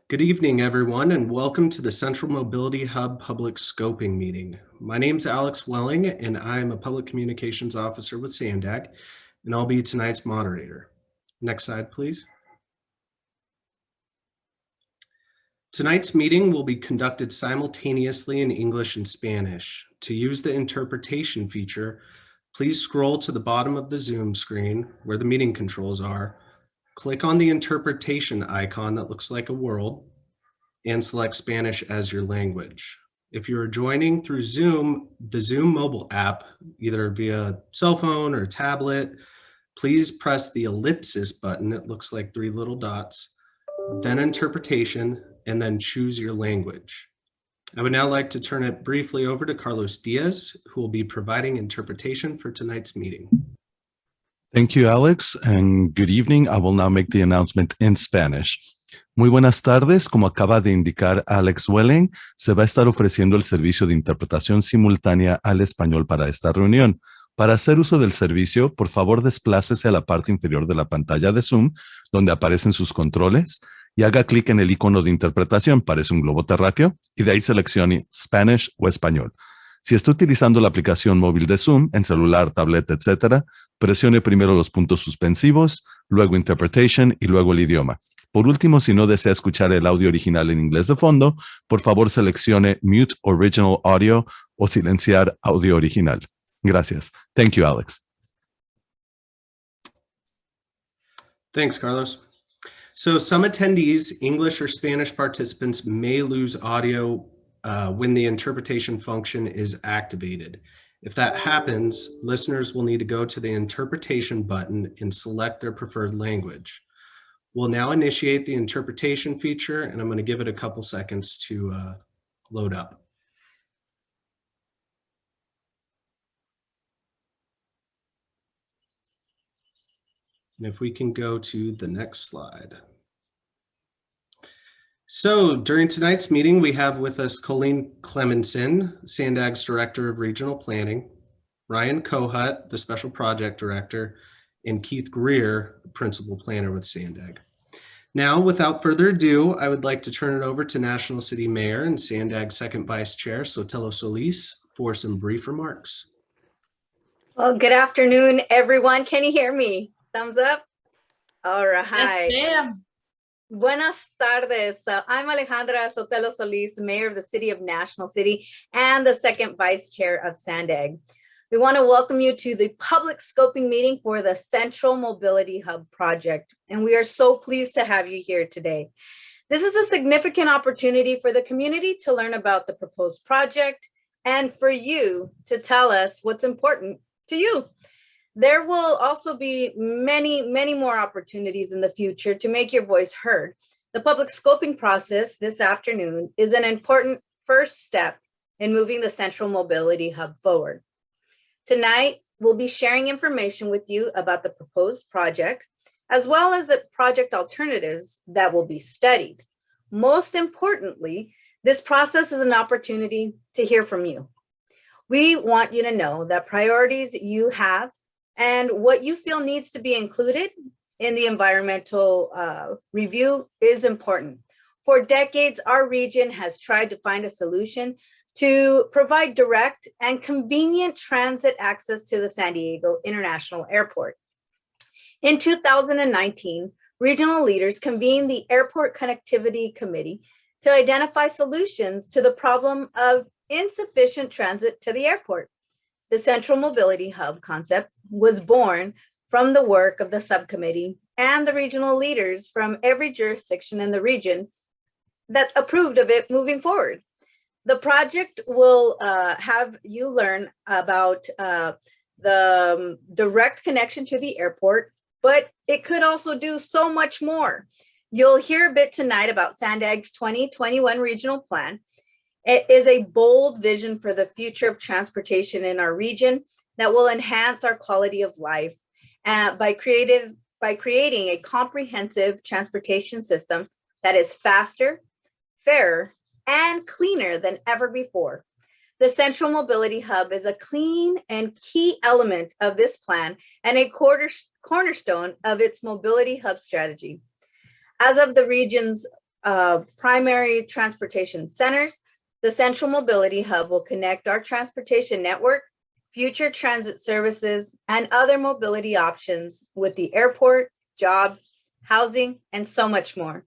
Good evening, everyone, and welcome to the Central Mobility Hub Public Scoping Meeting. My name's Alex Welling, and I'm a Public Communications Officer with Sandag, and I'll be tonight's moderator. Next slide, please. Tonight's meeting will be conducted simultaneously in English and Spanish. To use the interpretation feature, please scroll to the bottom of the Zoom screen where the meeting controls are. Click on the interpretation icon that looks like a world and select Spanish as your language. If you're joining through Zoom, the Zoom mobile app, either via cell phone or tablet, please press the ellipsis button. It looks like 3 little dots, then interpretation, and then choose your language. I would now like to turn it briefly over to Carlos Diaz, who will be providing interpretation for tonight's meeting. Thank you, Alex, and good evening. I will now make the announcement in Spanish. Muy buenas tardes. Como acaba de indicar Alex Welling, se va a estar ofreciendo el servicio de interpretación simultánea al español para esta reunión. Para hacer uso del servicio, por favor, desplácese a la parte inferior de la pantalla de Zoom, donde aparecen sus controles, y haga clic en el icono de interpretación, parece un globo terráqueo, y de ahí seleccione Spanish o español. Si está utilizando la aplicación móvil de Zoom, en celular, tableta, etc., presione primero los puntos suspensivos, luego Interpretation y luego el idioma. Por último, si no desea escuchar el audio original en inglés de fondo, por favor seleccione Mute Original Audio o silenciar audio original. Gracias. Thank you, Alex. Thanks, Carlos. So some attendees, English or Spanish participants, may lose audio when the interpretation function is activated. If that happens, listeners will need to go to the interpretation button and select their preferred language. We'll now initiate the interpretation feature, and I'm going to give it a couple seconds to load up. And if we can go to the next slide. So during tonight's meeting, we have with us Colleen Clemenson, Sandag's Director of Regional Planning, Ryan Kohut, the Special Project Director, and Keith Greer, Principal Planner with Sandag. Now, without further ado, I would like to turn it over to National City Mayor and Sandag's Second Vice Chair, Sotelo Solis, for some brief remarks. Well, good afternoon, everyone. Can you hear me? Thumbs up? All right. Yes, ma'am. Buenas tardes. I'm Alejandra Sotelo Solis, Mayor of the City of National City and the Second Vice Chair of Sandag. We want to welcome you to the public scoping meeting for the Central Mobility Hub project, and we are so pleased to have you here today. This is a significant opportunity for the community to learn about the proposed project and for you to tell us what's important to you. There will also be many more opportunities in the future to make your voice heard. The public scoping process this afternoon is an important first step in moving the Central Mobility Hub forward. Tonight, we'll be sharing information with you about the proposed project, as well as the project alternatives that will be studied. Most importantly, this process is an opportunity to hear from you. We want you to know that priorities you have and what you feel needs to be included in the environmental review is important. For decades, our region has tried to find a solution to provide direct and convenient transit access to the San Diego International Airport. In 2019, regional leaders convened the Airport Connectivity Committee to identify solutions to the problem of insufficient transit to the airport. The Central Mobility Hub concept was born from the work of the subcommittee and the regional leaders from every jurisdiction in the region that approved of it moving forward. The project will have you learn about the direct connection to the airport, but it could also do so much more. You'll hear a bit tonight about Sandag's 2021 regional plan. It is a bold vision for the future of transportation in our region that will enhance our quality of life by creating a comprehensive transportation system that is faster, fairer, and cleaner than ever before. The Central Mobility Hub is a clean and key element of this plan and a cornerstone of its Mobility Hub strategy. As of the region's primary transportation centers. The Central Mobility Hub will connect our transportation network, future transit services, and other mobility options with the airport, jobs, housing, and so much more.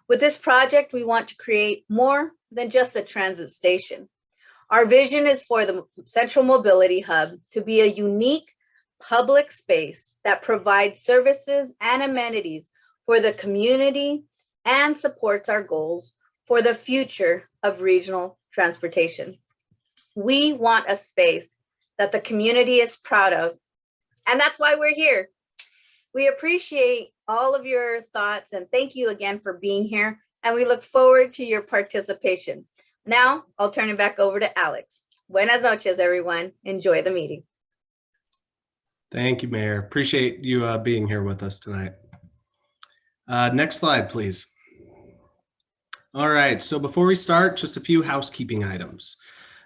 With this project, we want to create more than just a transit station. Our vision is for the Central Mobility Hub to be a unique public space that provides services and amenities for the community and supports our goals for the future of regional transportation. We want a space that the community is proud of, and that's why we're here. We appreciate all of your thoughts and thank you again for being here, and we look forward to your participation. Now, I'll turn it back over to Alex. Buenas noches, everyone. Enjoy the meeting. Thank you, Mayor. Appreciate you being here with us tonight. Next slide, please. All right, so before we start, just a few housekeeping items.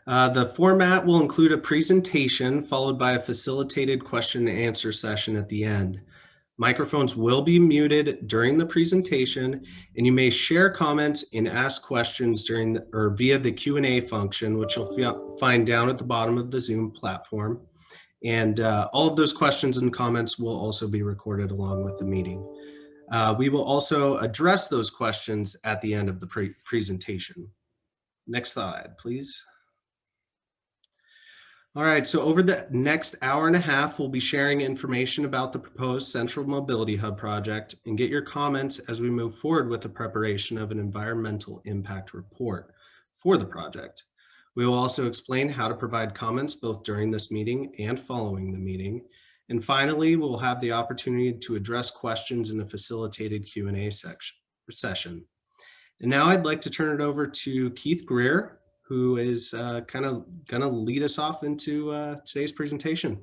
The format will include a presentation followed by a facilitated question and answer session at the end. Microphones will be muted during the presentation, and you may share comments and ask questions during or via the Q&A function, which you'll find down at the bottom of the Zoom platform. And all of those questions and comments will also be recorded along with the meeting. We will also address those questions at the end of the presentation. Next slide, please. All right, so over the next hour and a half, we'll be sharing information about the proposed Central Mobility Hub project and get your comments as we move forward with the preparation of an environmental impact report for the project. We will also explain how to provide comments both during this meeting and following the meeting. And finally, we'll have the opportunity to address questions in a facilitated Q&A session. And now I'd like to turn it over to Keith Greer, who is kind of going to lead us off into today's presentation.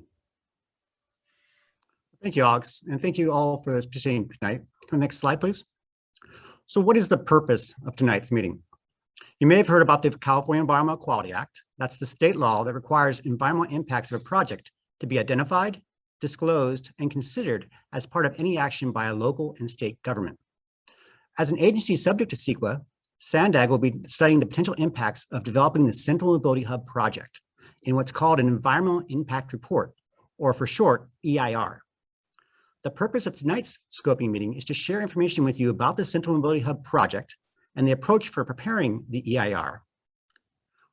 Thank you, Alex, and thank you all for participating tonight. Next slide, please. So what is the purpose of tonight's meeting? You may have heard about the California Environmental Quality Act. That's the state law that requires environmental impacts of a project to be identified, disclosed, and considered as part of any action by a local and state government. As an agency subject to CEQA, SANDAG will be studying the potential impacts of developing the Central Mobility Hub project in what's called an Environmental Impact Report, or for short, EIR. The purpose of tonight's scoping meeting is to share information with you about the Central Mobility Hub project and the approach for preparing the EIR.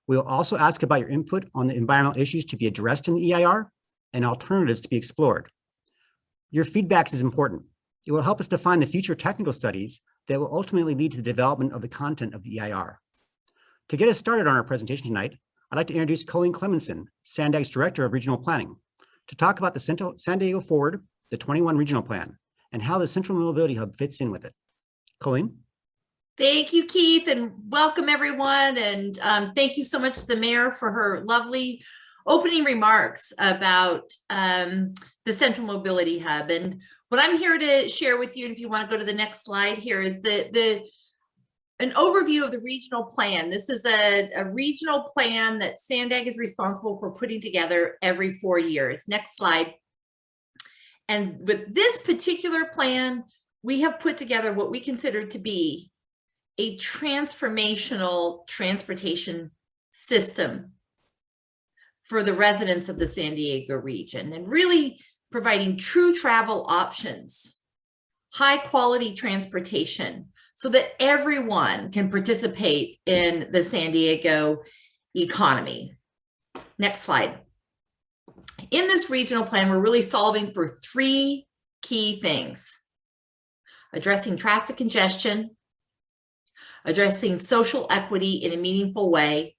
We will also ask about your input on the environmental issues to be addressed in the EIR and alternatives to be explored. Your feedback is important. It will help us define the future technical studies that will ultimately lead to the development of the content of the EIR. To get us started on our presentation tonight, I'd like to introduce Colleen Clemenson, SANDAG's Director of Regional Planning, to talk about the San Diego Forward, the 21 Regional Plan, and how the Central Mobility Hub fits in with it. Colleen? Thank you, Keith, and welcome everyone. And thank you so much to the mayor for her lovely opening remarks about the Central Mobility Hub. And what I'm here to share with you, and if you want to go to the next slide here, is an overview of the regional plan. This is a regional plan that SANDAG is responsible for putting together every 4 years. Next slide. And with this particular plan, we have put together what we consider to be a transformational transportation system for the residents of the San Diego region, and really providing true travel options, high quality transportation, so that everyone can participate in the San Diego economy. Next slide. In this regional plan, we're really solving for 3 key things: addressing traffic congestion, addressing social equity in a meaningful way,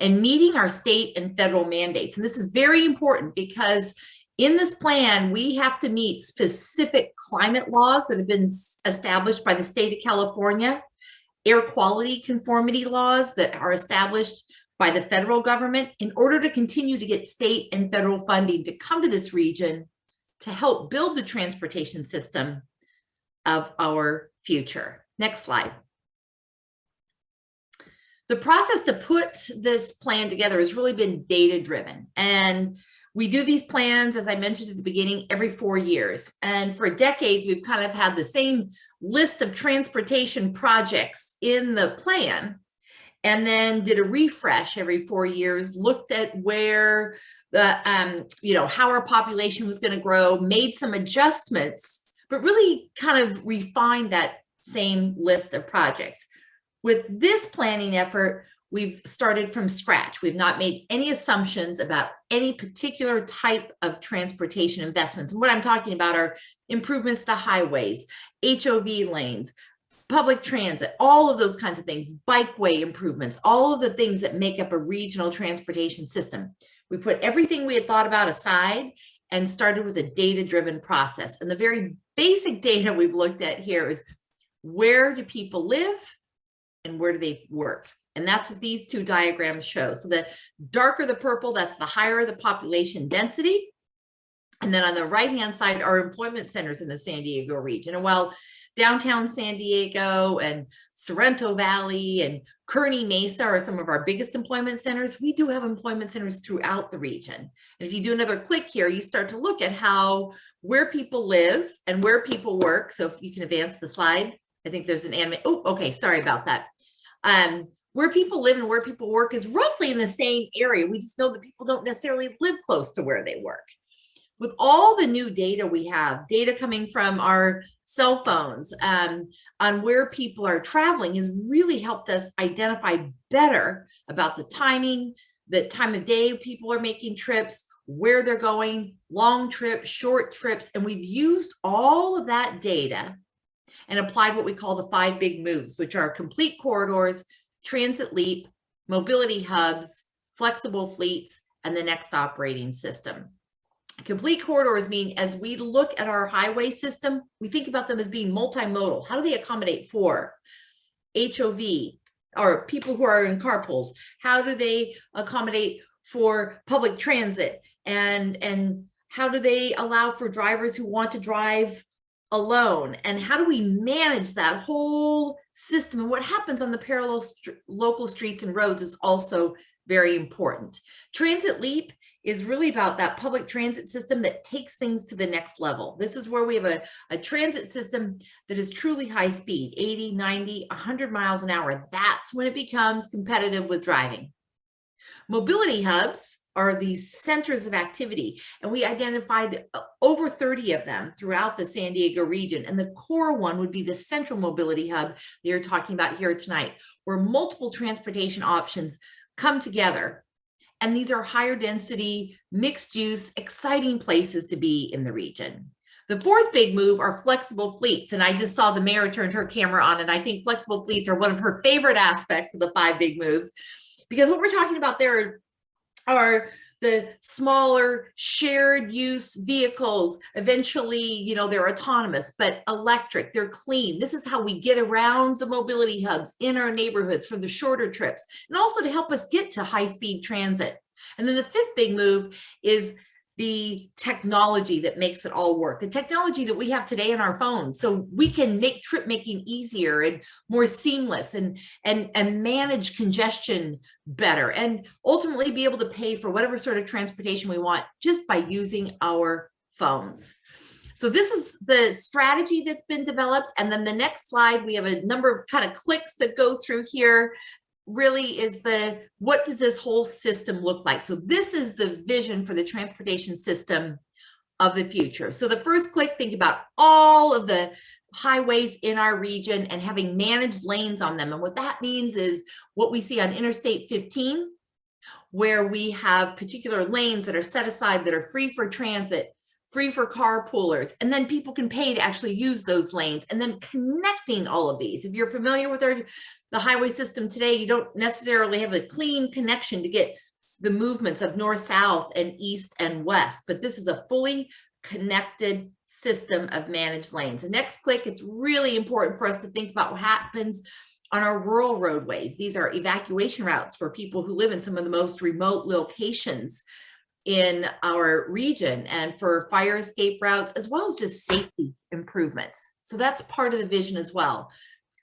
and meeting our state and federal mandates. And this is very important because in this plan, we have to meet specific climate laws that have been established by the state of California, air quality conformity laws that are established by the federal government, in order to continue to get state and federal funding to come to this region to help build the transportation system of our future. Next slide. The process to put this plan together has really been data-driven, and We do these plans, as I mentioned at the beginning, every 4 years. And for decades, we've kind of had the same list of transportation projects in the plan, and then did a refresh every 4 years, looked at where the, how our population was going to grow, made some adjustments, but really kind of refined that same list of projects. With this planning effort, we've started from scratch. We've not made any assumptions about any particular type of transportation investments. And what I'm talking about are improvements to highways, HOV lanes, public transit, all of those kinds of things, bikeway improvements, all of the things that make up a regional transportation system. We put everything we had thought about aside and started with a data-driven process. And the very basic data we've looked at here is, where do people live and where do they work? And that's what these two diagrams show. So the darker the purple, that's the higher the population density. And then on the right-hand side are employment centers in the San Diego region. And while downtown San Diego and Sorrento Valley and Kearny Mesa are some of our biggest employment centers, we do have employment centers throughout the region. And if you do another click here, you start to look at where people live and where people work. So if you can advance the slide, I think there's an anime. Oh, okay, sorry about that. Where people live and where people work is roughly in the same area. We just know that people don't necessarily live close to where they work. With all the new data we have, data coming from our cell phones on where people are traveling, has really helped us identify better about the timing, the time of day people are making trips, where they're going, long trips, short trips. And we've used all of that data and applied what we call the 5 big moves, which are complete corridors, transit leap, mobility hubs, flexible fleets, and the next operating system. Complete corridors mean, as we look at our highway system, we think about them as being multimodal. How do they accommodate for HOV or people who are in carpools? How do they accommodate for public transit? And how do they allow for drivers who want to drive alone? And how do we manage that whole system? And what happens on the parallel local streets and roads is also very important. Transit Leap is really about that public transit system that takes things to the next level. This is where we have a transit system that is truly high speed, 80, 90, 100 miles an hour. That's when it becomes competitive with driving. Mobility hubs are these centers of activity, and we identified over 30 of them throughout the San Diego region. And the core one would be the central mobility hub that you're talking about here tonight, where multiple transportation options come together. And these are higher density, mixed use, exciting places to be in the region. The fourth big move are flexible fleets. And I just saw the mayor turned her camera on, and I think flexible fleets are one of her favorite aspects of the 5 big moves, because what we're talking about there are the smaller shared use vehicles. Eventually, they're autonomous, but electric, they're clean. This is how we get around the mobility hubs in our neighborhoods for the shorter trips, and also to help us get to high-speed transit. And then the 5th big move is the technology that makes it all work, the technology that we have today in our phones, so we can make trip making easier and more seamless, and manage congestion better, and ultimately be able to pay for whatever sort of transportation we want just by using our phones. So this is the strategy that's been developed. And then the next slide, we have a number of kind of clicks to go through here. Really is what does this whole system look like? So this is the vision for the transportation system of the future. So the first click, think about all of the highways in our region and having managed lanes on them. And what that means is what we see on Interstate 15, where we have particular lanes that are set aside that are free for transit, free for carpoolers, and then people can pay to actually use those lanes, and then connecting all of these. If you're familiar with the highway system today, you don't necessarily have a clean connection to get the movements of north-south and east and west, but this is a fully connected system of managed lanes. The next click, it's really important for us to think about what happens on our rural roadways. These are evacuation routes for people who live in some of the most remote locations in our region, and for fire escape routes, as well as just safety improvements. So that's part of the vision as well.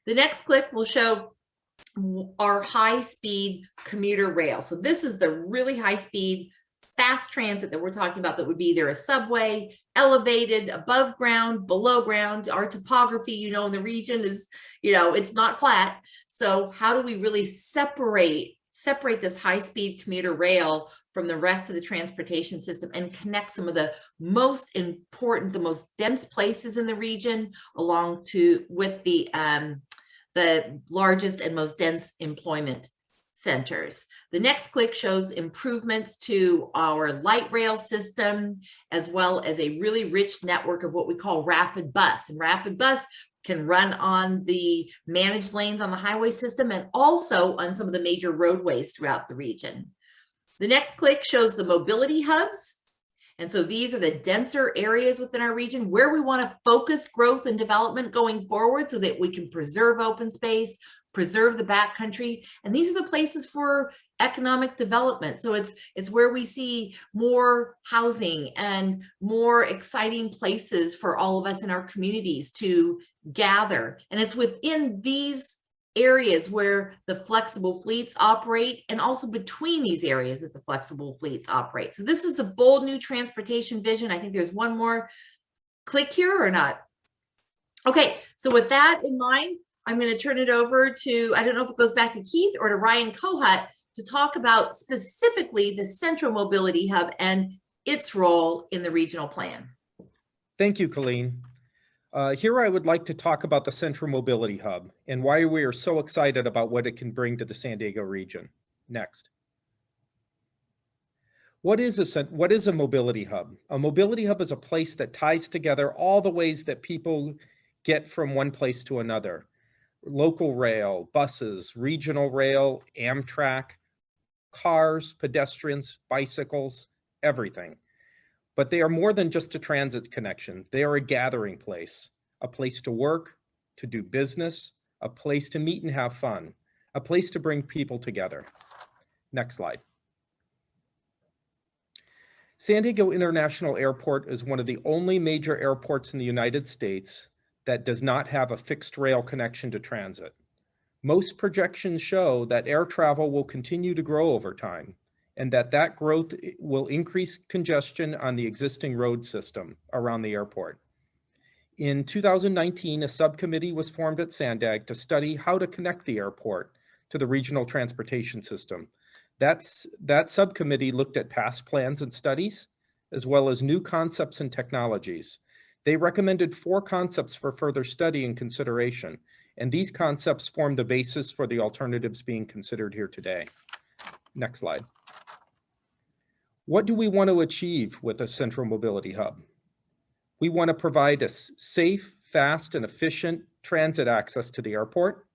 The next click will show our high-speed commuter rail. So this is the really high-speed, fast transit that we're talking about that would be either a subway, elevated, above ground, below ground. Our topography, you know, in the region is, you know, it's not flat. So how do we really separate this high-speed commuter rail from the rest of the transportation system and connect some of the most important, the most dense places in the region along with the largest and most dense employment centers. The next click shows improvements to our light rail system, as well as a really rich network of what we call rapid bus. And rapid bus can run on the managed lanes on the highway system and also on some of the major roadways throughout the region. The next click shows the mobility hubs. And so these are the denser areas within our region where we want to focus growth and development going forward so that we can preserve open space, preserve the backcountry. And these are the places for economic development. So it's where we see more housing and more exciting places for all of us in our communities to gather. And it's within these areas where the flexible fleets operate, and also between these areas that the flexible fleets operate. So this is the bold new transportation vision. I think there's one more click here or not. Okay, so with that in mind, I'm going to turn it over to, I don't know if it goes back to Keith or to Ryan Kohut to talk about specifically the Central Mobility Hub and its role in the regional plan. Thank you, Colleen. Here I would like to talk about the Central Mobility Hub and why we are so excited about what it can bring to the San Diego region. Next. What is a mobility hub? A mobility hub is a place that ties together all the ways that people get from one place to another. Local rail, buses, regional rail, Amtrak, cars, pedestrians, bicycles, everything. But they are more than just a transit connection. They are a gathering place, a place to work, to do business, a place to meet and have fun, a place to bring people together. Next slide. San Diego International Airport is one of the only major airports in the United States that does not have a fixed rail connection to transit. Most projections show that air travel will continue to grow over time, and that growth will increase congestion on the existing road system around the airport. In 2019, a subcommittee was formed at SANDAG to study how to connect the airport to the regional transportation system. That subcommittee looked at past plans and studies, as well as new concepts and technologies. They recommended 4 concepts for further study and consideration, and these concepts form the basis for the alternatives being considered here today. Next slide. What do we want to achieve with a Central Mobility Hub? We want to provide a safe, fast, and efficient transit access to the airport.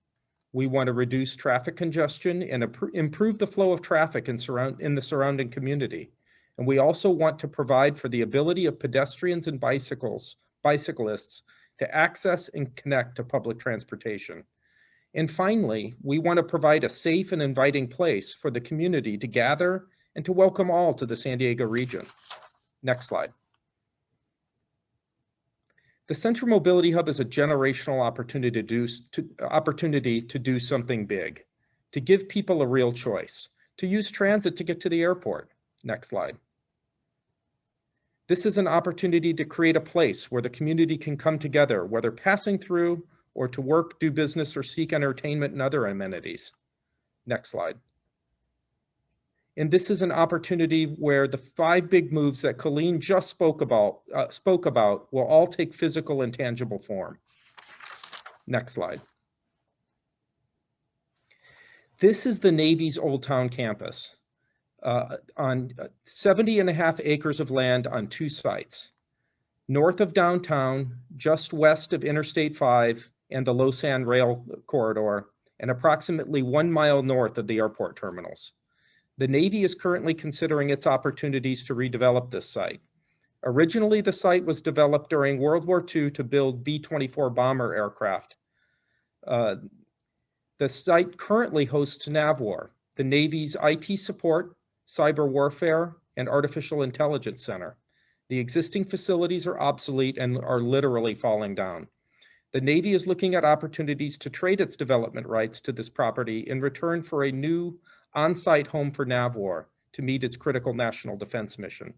We want to reduce traffic congestion and improve the flow of traffic in the surrounding community. And we also want to provide for the ability of pedestrians and bicyclists to access and connect to public transportation. And finally, we want to provide a safe and inviting place for the community to gather and to welcome all to the San Diego region. Next slide. The Central Mobility Hub is a generational opportunity to do something big, to give people a real choice, to use transit to get to the airport. Next slide. This is an opportunity to create a place where the community can come together, whether passing through or to work, do business, or seek entertainment and other amenities. Next slide. And this is an opportunity where the 5 big moves that Colleen just spoke about will all take physical and tangible form. Next slide. This is the Navy's Old Town campus on 70.5 acres of land on 2 sites. North of downtown, just west of Interstate 5 and the Lausanne Rail Corridor, and approximately 1 mile north of the airport terminals. The Navy is currently considering its opportunities to redevelop this site. Originally, the site was developed during World War II to build B-24 bomber aircraft. The site currently hosts NAVWAR, the Navy's IT support, cyber warfare, and artificial intelligence center. The existing facilities are obsolete and are literally falling down. The Navy is looking at opportunities to trade its development rights to this property in return for a new on-site home for NAVWAR to meet its critical national defense mission.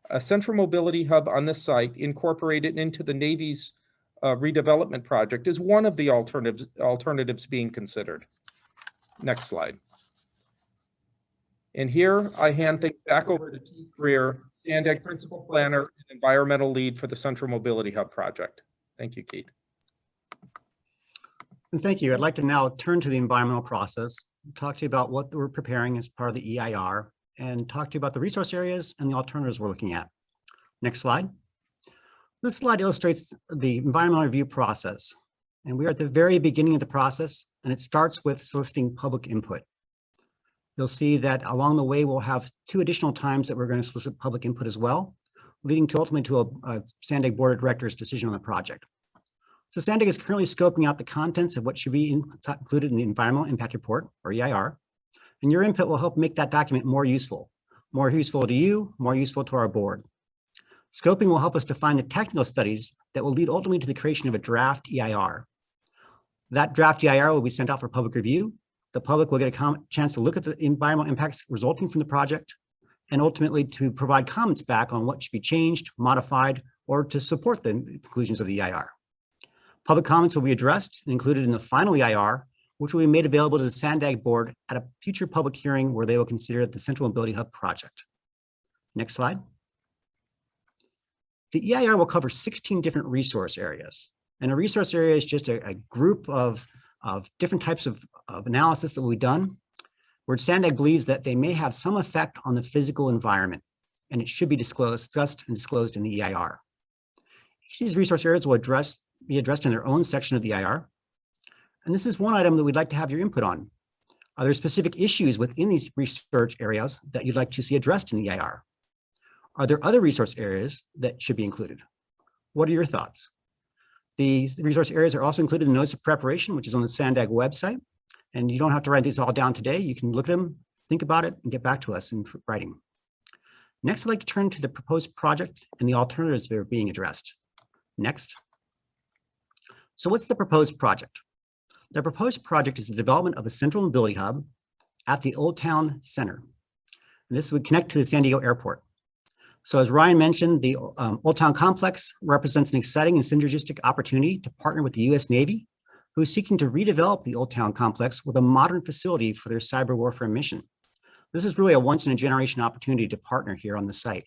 A central mobility hub on this site, incorporated into the Navy's redevelopment project, is one of the alternatives being considered. Next slide. And here I hand things back over to Keith Greer, Sandag Principal Planner and Environmental Lead for the Central Mobility Hub project. Thank you, Keith. And thank you. I'd like to now turn to the environmental process, talk to you about what we're preparing as part of the EIR, and talk to you about the resource areas and the alternatives we're looking at. Next slide. This slide illustrates the environmental review process. And we are at the very beginning of the process, and it starts with soliciting public input. You'll see that along the way, we'll have 2 additional times that we're going to solicit public input as well, leading to ultimately to a Sandag Board of Directors decision on the project. So Sandag is currently scoping out the contents of what should be included in the Environmental Impact Report, or EIR, and your input will help make that document more useful to you, more useful to our board. Scoping will help us define the technical studies that will lead ultimately to the creation of a draft EIR. That draft EIR will be sent out for public review. The public will get a chance to look at the environmental impacts resulting from the project, and ultimately to provide comments back on what should be changed, modified, or to support the conclusions of the EIR. Public comments will be addressed and included in the final EIR, which will be made available to the Sandag board at a future public hearing where they will consider the Central Mobility Hub project. Next slide. The EIR will cover 16 different resource areas. And a resource area is just a group of different types of analysis that will be done, where Sandag believes that they may have some effect on the physical environment, and it should be discussed and disclosed in the EIR. Each of these resource areas will be addressed in their own section of the EIR. And this is one item that we'd like to have your input on. Are there specific issues within these research areas that you'd like to see addressed in the EIR? Are there other resource areas that should be included? What are your thoughts? These resource areas are also included in the notes of preparation, which is on the Sandag website. And you don't have to write these all down today. You can look at them, think about it, and get back to us in writing. Next, I'd like to turn to the proposed project and the alternatives that are being addressed. Next. So what's the proposed project? The proposed project is the development of a central mobility hub at the Old Town Center. And this would connect to the San Diego Airport. So as Ryan mentioned, the Old Town Complex represents an exciting and synergistic opportunity to partner with the U.S. Navy, who is seeking to redevelop the Old Town Complex with a modern facility for their cyber warfare mission. This is really a once-in-a-generation opportunity to partner here on the site.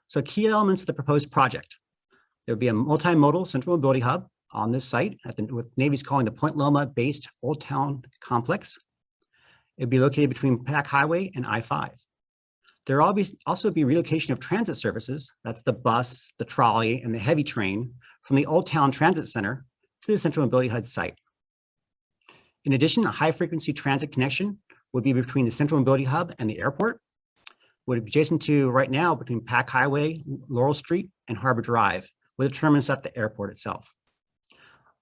So key elements of the proposed project. There would be a multimodal central mobility hub on this site, with Navy's calling the Point Loma-based Old Town Complex. It'd be located between Pack Highway and I-5. There will also be relocation of transit services, that's the bus, the trolley, and the heavy train, from the Old Town Transit Center to the Central Mobility Hub site. In addition, a high-frequency transit connection would be between the Central Mobility Hub and the airport, would be adjacent to right now between Pack Highway, Laurel Street, and Harbor Drive, with a terminus at the airport itself.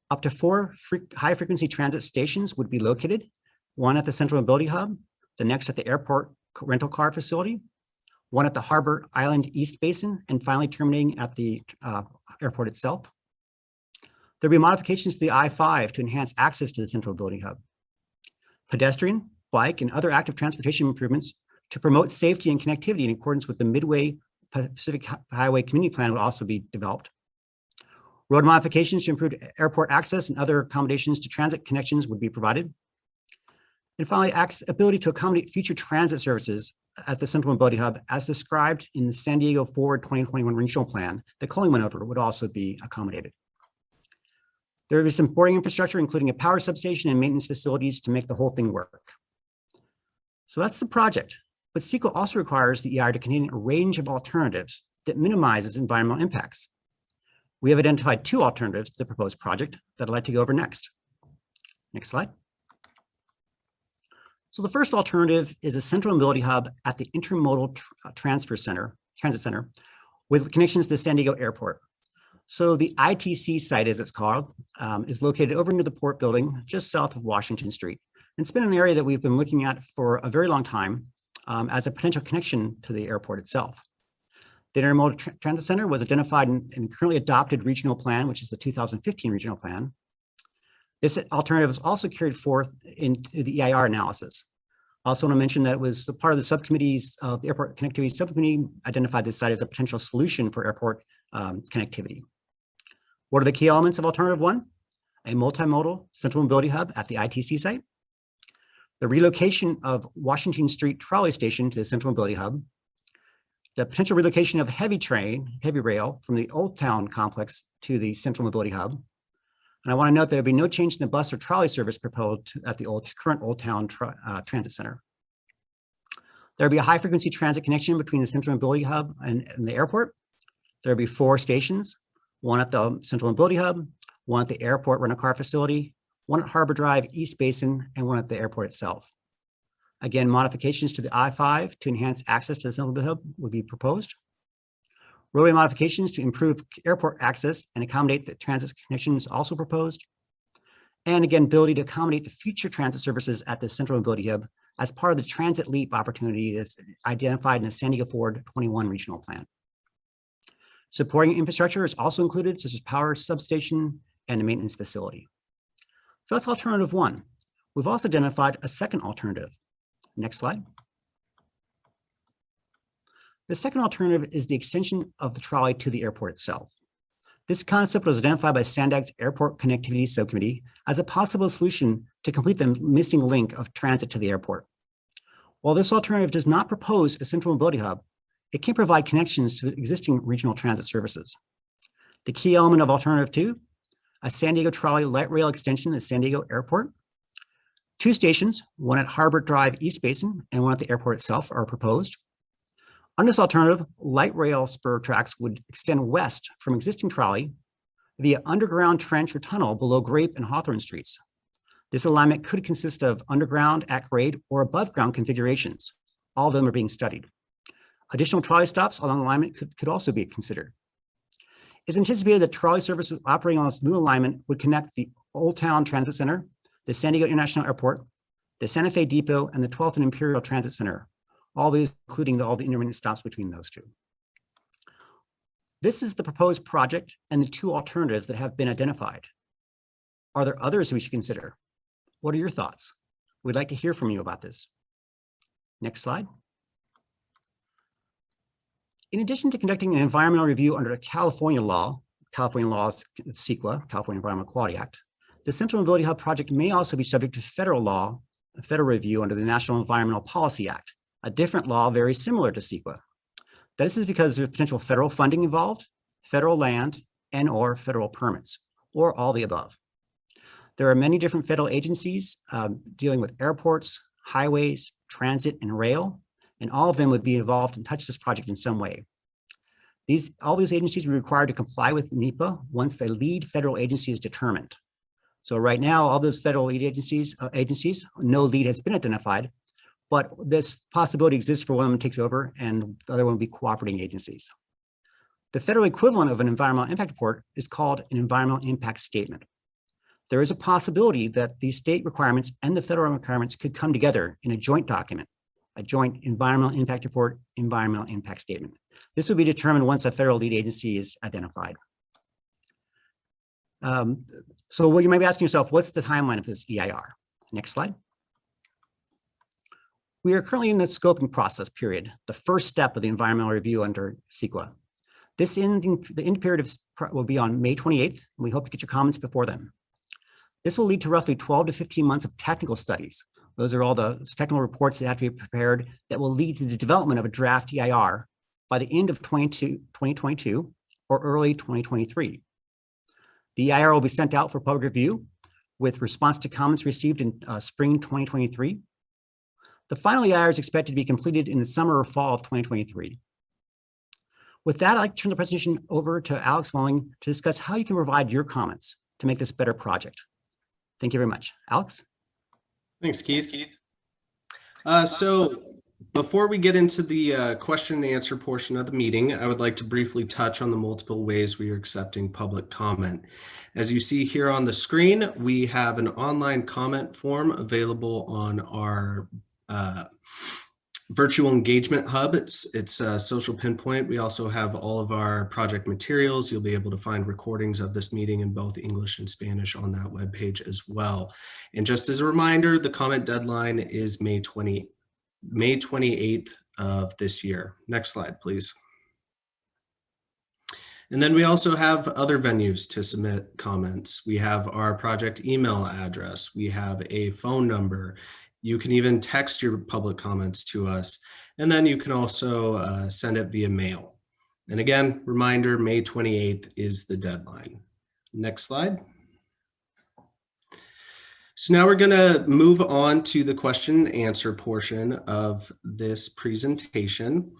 Up to 4 high-frequency transit stations would be located, one at the Central Mobility Hub, the next at the airport rental car facility, one at the Harbor Island East Basin, and finally terminating at the airport itself. There'll be modifications to the I-5 to enhance access to the Central Mobility Hub. Pedestrian, bike, and other active transportation improvements to promote safety and connectivity in accordance with the Midway Pacific Highway Community Plan would also be developed. Road modifications to improve airport access and other accommodations to transit connections would be provided. And finally, ability to accommodate future transit services at the Central Mobility Hub as described in the San Diego Forward 2021 Regional Plan that Colleen went over would also be accommodated. There would be some supporting infrastructure, including a power substation and maintenance facilities to make the whole thing work. So that's the project, but CEQA also requires the EIR to contain a range of alternatives that minimizes environmental impacts. We have identified 2 alternatives to the proposed project that I'd like to go over next. Next slide. So the first alternative is a central mobility hub at the Intermodal Transit Center with connections to San Diego Airport. So the ITC site, as it's called, is located over near the port building just south of Washington Street. And it's been an area that we've been looking at for a very long time as a potential connection to the airport itself. The Intermodal Transit Center was identified in currently adopted regional plan, which is the 2015 regional plan. This alternative is also carried forth into the EIR analysis. I also want to mention that it was a part of the subcommittees of the Airport Connectivity Subcommittee identified this site as a potential solution for airport connectivity. What are the key elements of alternative one? A multimodal central mobility hub at the ITC site, the relocation of Washington Street Trolley Station to the central mobility hub, the potential relocation of heavy rail from the Old Town complex to the central mobility hub. And I want to note that there'll be no change in the bus or trolley service proposed at the current Old Town Transit Center. There'll be a high frequency transit connection between the central mobility hub and the airport. There'll be 4 stations, one at the central mobility hub, one at the airport rental car facility, one at Harbor Drive East Basin, and one at the airport itself. Again, modifications to the I-5 to enhance access to the central mobility hub would be proposed. Roadway modifications to improve airport access and accommodate the transit connections also proposed. And again, ability to accommodate the future transit services at the central mobility hub as part of the transit leap opportunity that's identified in the San Diego Forward 21 regional plan. Supporting infrastructure is also included, such as power substation and a maintenance facility. So that's alternative one. We've also identified a second alternative. Next slide. The second alternative is the extension of the trolley to the airport itself. This concept was identified by SANDAG's Airport Connectivity Subcommittee as a possible solution to complete the missing link of transit to the airport. While this alternative does not propose a central mobility hub, it can provide connections to the existing regional transit services. The key element of alternative two, a San Diego trolley light rail extension at San Diego Airport. 2 stations, one at Harbor Drive East Basin and one at the airport itself, are proposed. On this alternative, light rail spur tracks would extend west from existing trolley via underground trench or tunnel below Grape and Hawthorne Streets. This alignment could consist of underground, at grade, or above ground configurations. All of them are being studied. Additional trolley stops along the alignment could also be considered. It's anticipated that trolley service operating on this new alignment would connect the Old Town Transit Center, the San Diego International Airport, the Santa Fe Depot, and the 12th and Imperial Transit Center, all these including all the intermittent stops between those two. This is the proposed project and the 2 alternatives that have been identified. Are there others we should consider? What are your thoughts? We'd like to hear from you about this. Next slide. In addition to conducting an environmental review under a California law's CEQA, California Environmental Quality Act, the Central Mobility Hub project may also be subject to federal law, a federal review under the National Environmental Policy Act, a different law very similar to CEQA. This is because there's potential federal funding involved, federal land, and or federal permits, or all the above. There are many different federal agencies dealing with airports, highways, transit, and rail, and all of them would be involved and touch this project in some way. All these agencies will be required to comply with NEPA once the lead federal agency is determined. So right now, all those federal lead agencies, no lead has been identified, but this possibility exists for one of them takes over and the other one will be cooperating agencies. The federal equivalent of an environmental impact report is called an environmental impact statement. There is a possibility that the state requirements and the federal requirements could come together in a joint document, a joint environmental impact report, environmental impact statement. This will be determined once a federal lead agency is identified. So what you might be asking yourself, what's the timeline of this EIR? Next slide. We are currently in the scoping process period, the first step of the environmental review under CEQA. The end period will be on May 28th, and we hope to get your comments before then. This will lead to roughly 12 to 15 months of technical studies. Those are all the technical reports that have to be prepared that will lead to the development of a draft EIR by the end of 2022 or early 2023. The EIR will be sent out for public review with response to comments received in spring 2023. The final EIR is expected to be completed in the summer or fall of 2023. With that, I'd like to turn the presentation over to Alex Welling to discuss how you can provide your comments to make this a better project. Thank you very much. Alex? Thanks, Keith. So before we get into the question and answer portion of the meeting, I would like to briefly touch on the multiple ways we are accepting public comment. As you see here on the screen, we have an online comment form available on our virtual engagement hub. It's a social pinpoint. We also have all of our project materials. You'll be able to find recordings of this meeting in both English and Spanish on that webpage as well. And just as a reminder, the comment deadline is May 28th. May 28th of this year. Next slide, please. And then we also have other venues to submit comments. We have our project email address. We have a phone number. You can even text your public comments to us. And then you can also send it via mail. And again, reminder, May 28th is the deadline. Next slide. So now we're going to move on to the question and answer portion of this presentation.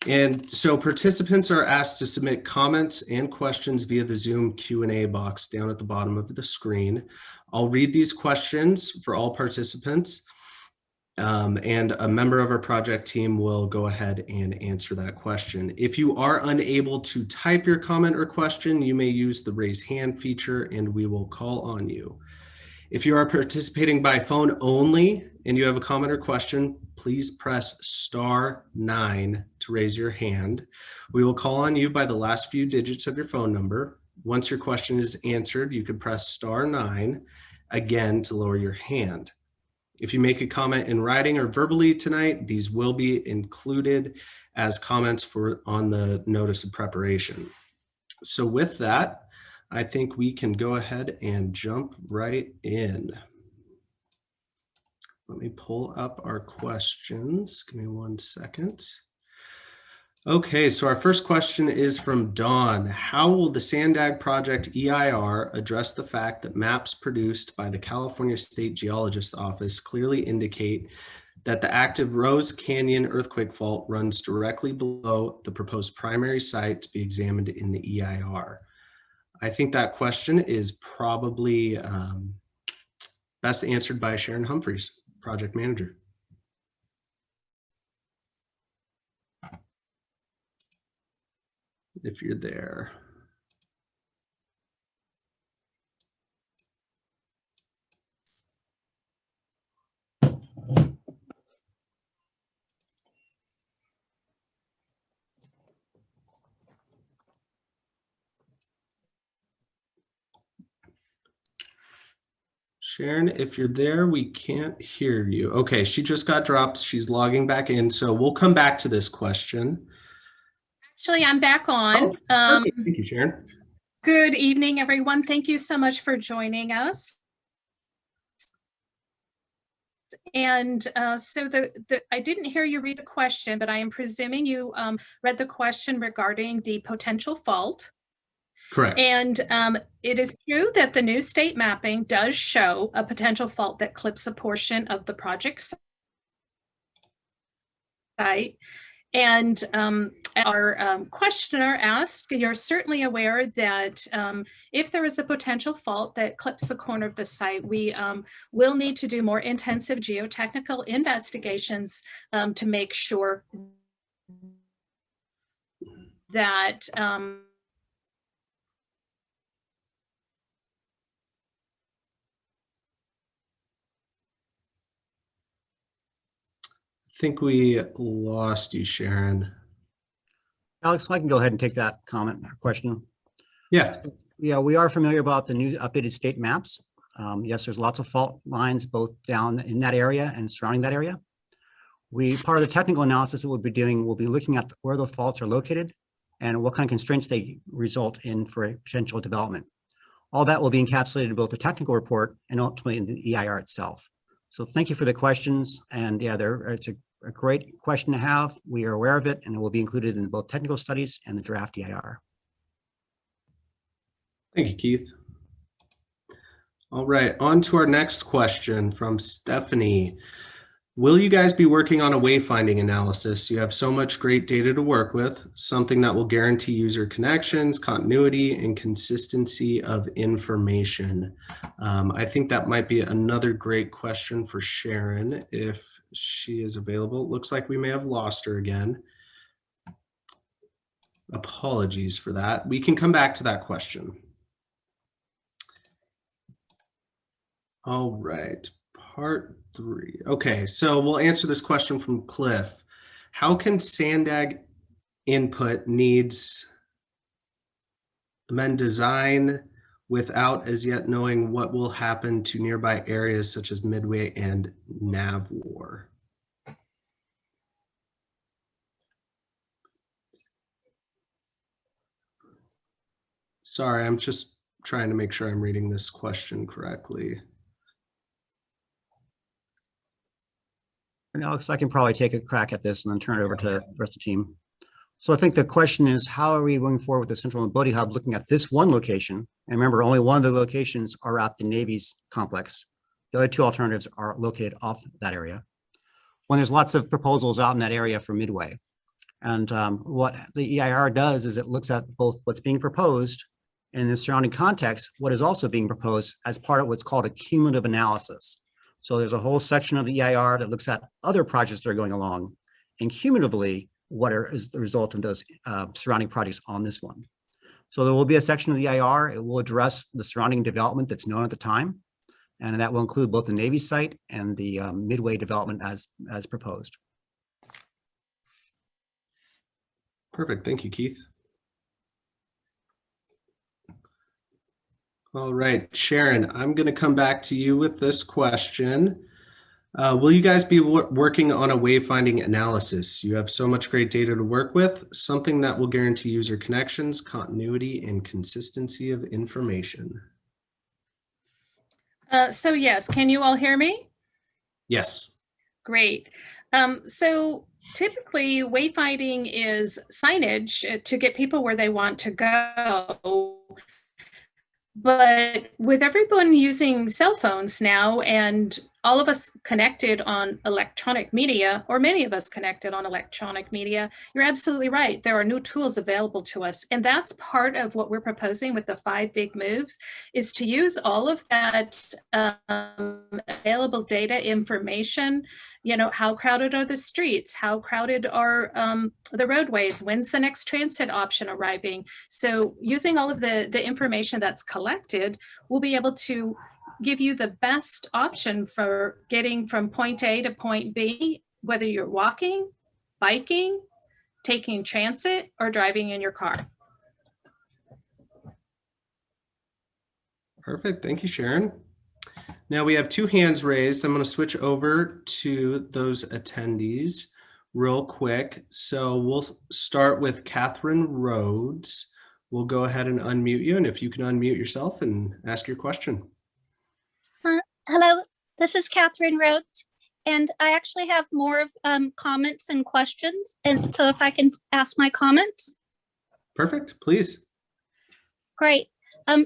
And so participants are asked to submit comments and questions via the Zoom Q&A box down at the bottom of the screen. I'll read these questions for all participants, and a member of our project team will go ahead and answer that question. If you are unable to type your comment or question, you may use the raise hand feature and we will call on you. If you are participating by phone only and you have a comment or question, please press *9 to raise your hand. We will call on you by the last few digits of your phone number. Once your question is answered, you can press *9 again to lower your hand. If you make a comment in writing or verbally tonight, these will be included as comments on the notice of preparation. So with that, I think we can go ahead and jump right in. Let me pull up our questions. Give me 1 second. Okay, so our first question is from Dawn. How will the Sandag Project EIR address the fact that maps produced by the California State Geologist's Office clearly indicate that the active Rose Canyon earthquake fault runs directly below the proposed primary site to be examined in the EIR? I think that question is probably best answered by Sharon Humphreys, project manager. If you're there. Sharon, if you're there, we can't hear you. Okay, she just got dropped. She's logging back in, so we'll come back to this question. Actually, I'm back on. Thank you, Sharon. Good evening, everyone. Thank you so much for joining us. And so I didn't hear you read the question, but I am presuming you read the question regarding the potential fault. Correct. And it is true that the new state mapping does show a potential fault that clips a portion of the project site. And our questioner asked, you're certainly aware that if there is a potential fault that clips a corner of the site, we will need to do more intensive geotechnical investigations to make sure that I think we lost you, Sharon. Alex, I can go ahead and take that comment or question. Yeah. Yeah, we are familiar about the new updated state maps. Yes, there's lots of fault lines both down in that area and surrounding that area. Part of the technical analysis that we'll be doing, we'll be looking at where the faults are located and what kind of constraints they result in for a potential development. All that will be encapsulated in both the technical report and ultimately in the EIR itself. So thank you for the questions. And yeah, it's a great question to have. We are aware of it and it will be included in both technical studies and the draft EIR. Thank you, Keith. All right, on to our next question from Stephanie. Will you guys be working on a wayfinding analysis? You have so much great data to work with, something that will guarantee user connections, continuity, and consistency of information. I think that might be another great question for Sharon if she is available. It looks like we may have lost her again. Apologies for that. We can come back to that question. All right, part 3. Okay, so we'll answer this question from Cliff. How can Sandag input needs amend design without as yet knowing what will happen to nearby areas such as Midway and Navwar? Sorry, I'm just trying to make sure I'm reading this question correctly. And Alex, I can probably take a crack at this and then turn it over to the rest of the team. So I think the question is, how are we going forward with the Central Mobility Hub looking at this one location? And remember, only one of the locations are at the Navy's complex. The other two alternatives are located off that area. When there's lots of proposals out in that area for Midway. And what the EIR does is it looks at both what's being proposed and the surrounding context, what is also being proposed as part of what's called a cumulative analysis. So there's a whole section of the EIR that looks at other projects that are going along, and cumulatively, is the result of those surrounding projects on this one. So there will be a section of the EIR. It will address the surrounding development that's known at the time, and that will include both the Navy site and the Midway development as proposed. Perfect. Thank you, Keith. All right, Sharon, I'm going to come back to you with this question. Will you guys be working on a wayfinding analysis? You have so much great data to work with, something that will guarantee user connections, continuity, and consistency of information. So yes, can you all hear me? Yes. Great. So typically wayfinding is signage to get people where they want to go. But with everyone using cell phones now and all of us connected on electronic media, or many of us connected on electronic media, you're absolutely right. There are new tools available to us. And that's part of what we're proposing with the 5 big moves, is to use all of that available data information. You know, how crowded are the streets? How crowded are the roadways? When's the next transit option arriving? So using all of the information that's collected, we'll be able to give you the best option for getting from point A to point B, whether you're walking, biking, taking transit, or driving in your car. Perfect. Thank you, Sharon. Now we have 2 hands raised. I'm going to switch over to those attendees real quick. So we'll start with Catherine Rhodes. We'll go ahead and unmute you. And if you can unmute yourself and ask your question. Hello, this is Catherine Rhodes, and I actually have more of comments and questions. And so if I can ask my comments. Perfect, please. Great.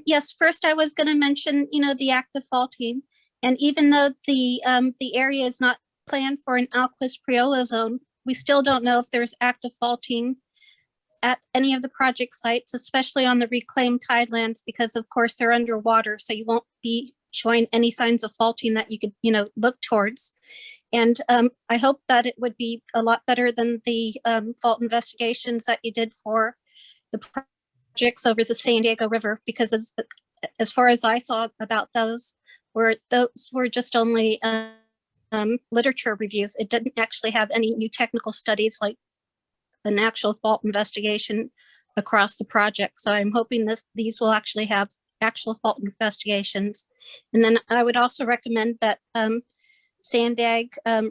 Yes, first I was going to mention, the active faulting. And even though the area is not planned for an Alquist Priolo zone, we still don't know if there's active faulting at any of the project sites, especially on the reclaimed tidelands, because of course they're underwater, so you won't be showing any signs of faulting that you could, look towards. And I hope that it would be a lot better than the fault investigations that you did for the projects over the San Diego River, because as far as I saw about those were just only literature reviews. It didn't actually have any new technical studies like an actual fault investigation across the project. So I'm hoping these will actually have actual fault investigations. And then I would also recommend that SANDAG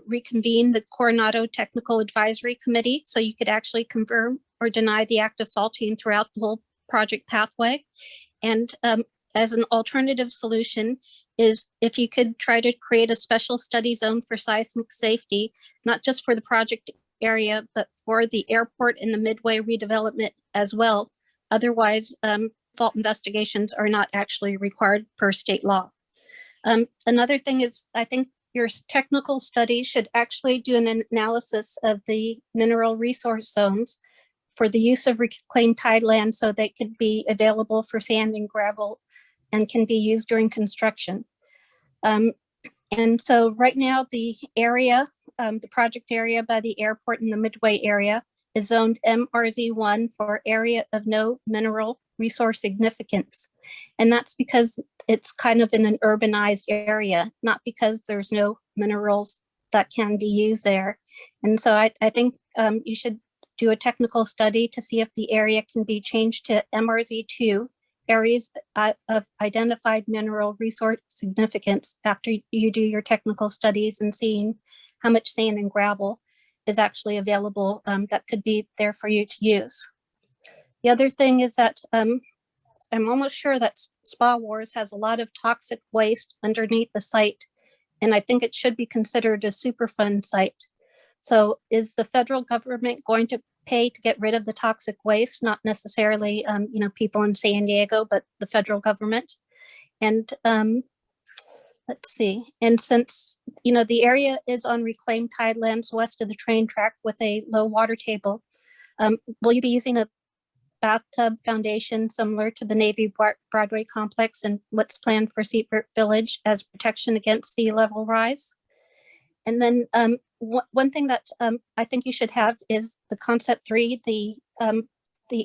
reconvene the Coronado Technical Advisory Committee so you could actually confirm or deny the active faulting throughout the whole project pathway. And as an alternative solution is if you could try to create a special study zone for seismic safety, not just for the project area, but for the airport and the Midway redevelopment as well. Otherwise, fault investigations are not actually required per state law. Another thing is, I think your technical study should actually do an analysis of the mineral resource zones for the use of reclaimed tideland so they could be available for sand and gravel and can be used during construction. And so right now the area, the project area by the airport in the Midway area is zoned MRZ1 for area of no mineral resource significance. And that's because it's kind of in an urbanized area, not because there's no minerals that can be used there. And so I think you should do a technical study to see if the area can be changed to MRZ2, areas of identified mineral resource significance, after you do your technical studies and seeing how much sand and gravel is actually available that could be there for you to use. The other thing is that I'm almost sure that Spa Wars has a lot of toxic waste underneath the site, and I think it should be considered a Superfund site. So is the federal government going to pay to get rid of the toxic waste? Not necessarily, people in San Diego, but the federal government. And let's see. And since, the area is on reclaimed tidelands west of the train track with a low water table, will you be using a bathtub foundation similar to the Navy Broadway complex and what's planned for Seabird Village as protection against sea level rise? And then one thing that I think you should have is the concept 3, the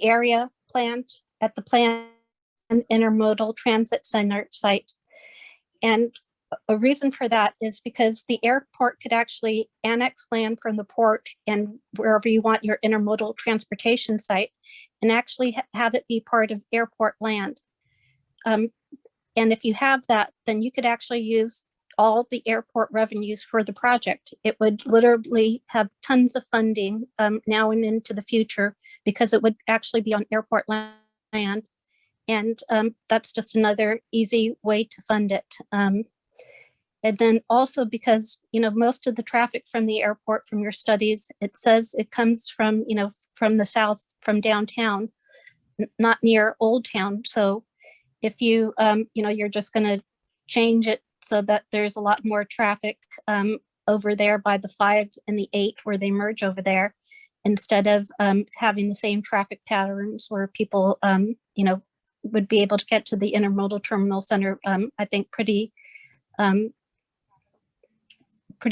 area planned at the planned intermodal transit center site. And a reason for that is because the airport could actually annex land from the port and wherever you want your intermodal transportation site and actually have it be part of airport land. And if you have that, then you could actually use all the airport revenues for the project. It would literally have tons of funding now and into the future because it would actually be on airport land. And that's just another easy way to fund it. And then also because, most of the traffic from the airport, from your studies, it says it comes from, from the south, from downtown, not near Old Town. So if you, you're just going to change it so that there's a lot more traffic over there by the 5 and the 8 where they merge over there, instead of having the same traffic patterns where people, would be able to get to the intermodal terminal center, I think pretty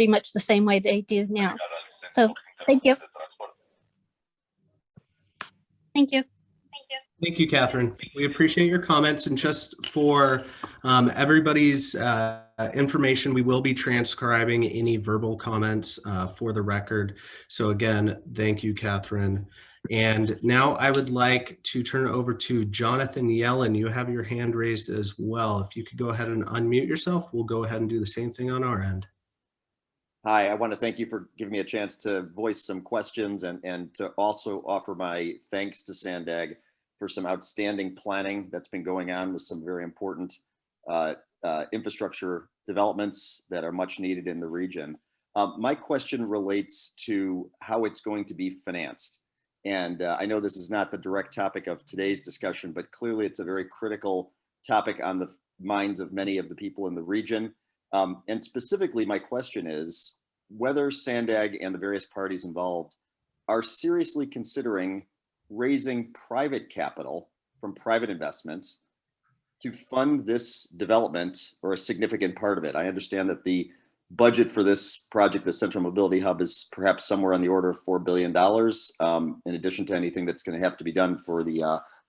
much the same way they do now. So thank you. Thank you. Thank you, Catherine. We appreciate your comments. And just for everybody's information, we will be transcribing any verbal comments for the record. So again, thank you, Catherine. And now I would like to turn it over to Jonathan Yellen. You have your hand raised as well. If you could go ahead and unmute yourself, we'll go ahead and do the same thing on our end. Hi, I want to thank you for giving me a chance to voice some questions and to also offer my thanks to Sandag for some outstanding planning that's been going on with some very important infrastructure developments that are much needed in the region. My question relates to how it's going to be financed. And I know this is not the direct topic of today's discussion, but clearly it's a very critical topic on the minds of many of the people in the region. And specifically, my question is whether Sandag and the various parties involved are seriously considering raising private capital from private investments to fund this development or a significant part of it. I understand that the budget for this project, the Central Mobility Hub, is perhaps somewhere on the order of $4 billion, in addition to anything that's going to have to be done for the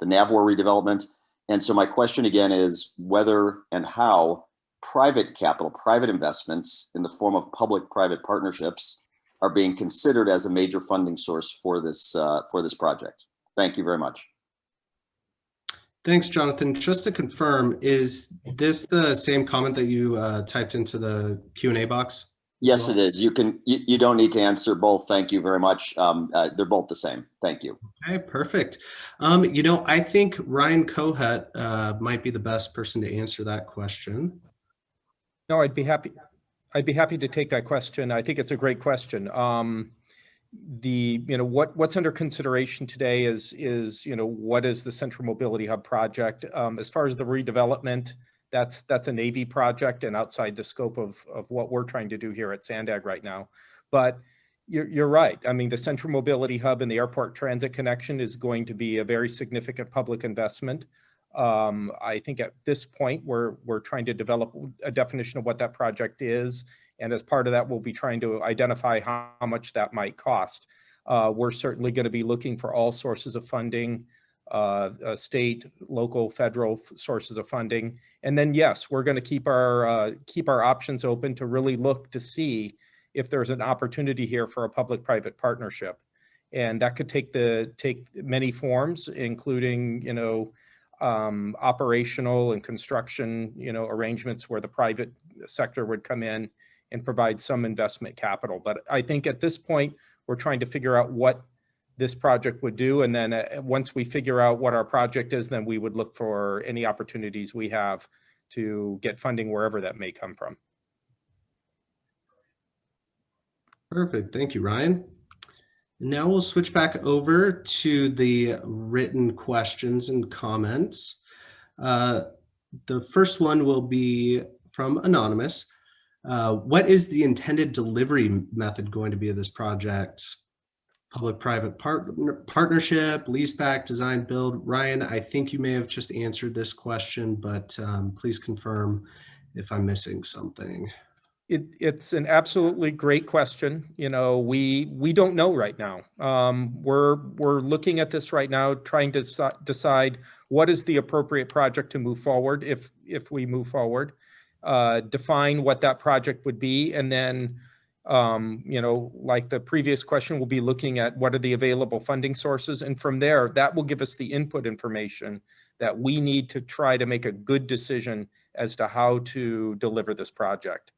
Navwar redevelopment. And so my question again is whether and how private capital, private investments in the form of public-private partnerships are being considered as a major funding source for this project. Thank you very much. Thanks, Jonathan. Just to confirm, is this the same comment that you typed into the Q&A box? Yes, it is. You don't need to answer both. Thank you very much. They're both the same. Thank you. Okay, perfect. I think Ryan Cohet might be the best person to answer that question. No, I'd be happy to take that question. I think it's a great question. What's under consideration today is what is the Central Mobility Hub project? As far as the redevelopment, that's a Navy project and outside the scope of what we're trying to do here at Sandag right now. But you're right. I mean, the Central Mobility Hub and the airport transit connection is going to be a very significant public investment. I think at this point, we're trying to develop a definition of what that project is. And as part of that, we'll be trying to identify how much that might cost. We're certainly going to be looking for all sources of funding, state, local, federal sources of funding. And then, yes, we're going to keep our options open to really look to see if there's an opportunity here for a public-private partnership. And that could take many forms, including, operational and construction, arrangements where the private sector would come in and provide some investment capital. But I think at this point, we're trying to figure out what this project would do. And then once we figure out what our project is, then we would look for any opportunities we have to get funding wherever that may come from. Perfect. Thank you, Ryan. Now we'll switch back over to the written questions and comments. The first one will be from Anonymous. What is the intended delivery method going to be of this project? Public-private partnership, leaseback, design, build? Ryan, I think you may have just answered this question, but please confirm if I'm missing something. It's an absolutely great question. You know, we don't know right now. We're looking at this right now, trying to decide what is the appropriate project to move forward if we move forward, define what that project would be, and then you know, like the previous question, we'll be looking at what are the available funding sources, and from there, that will give us the input information that we need to try to make a good decision as to how to deliver this project.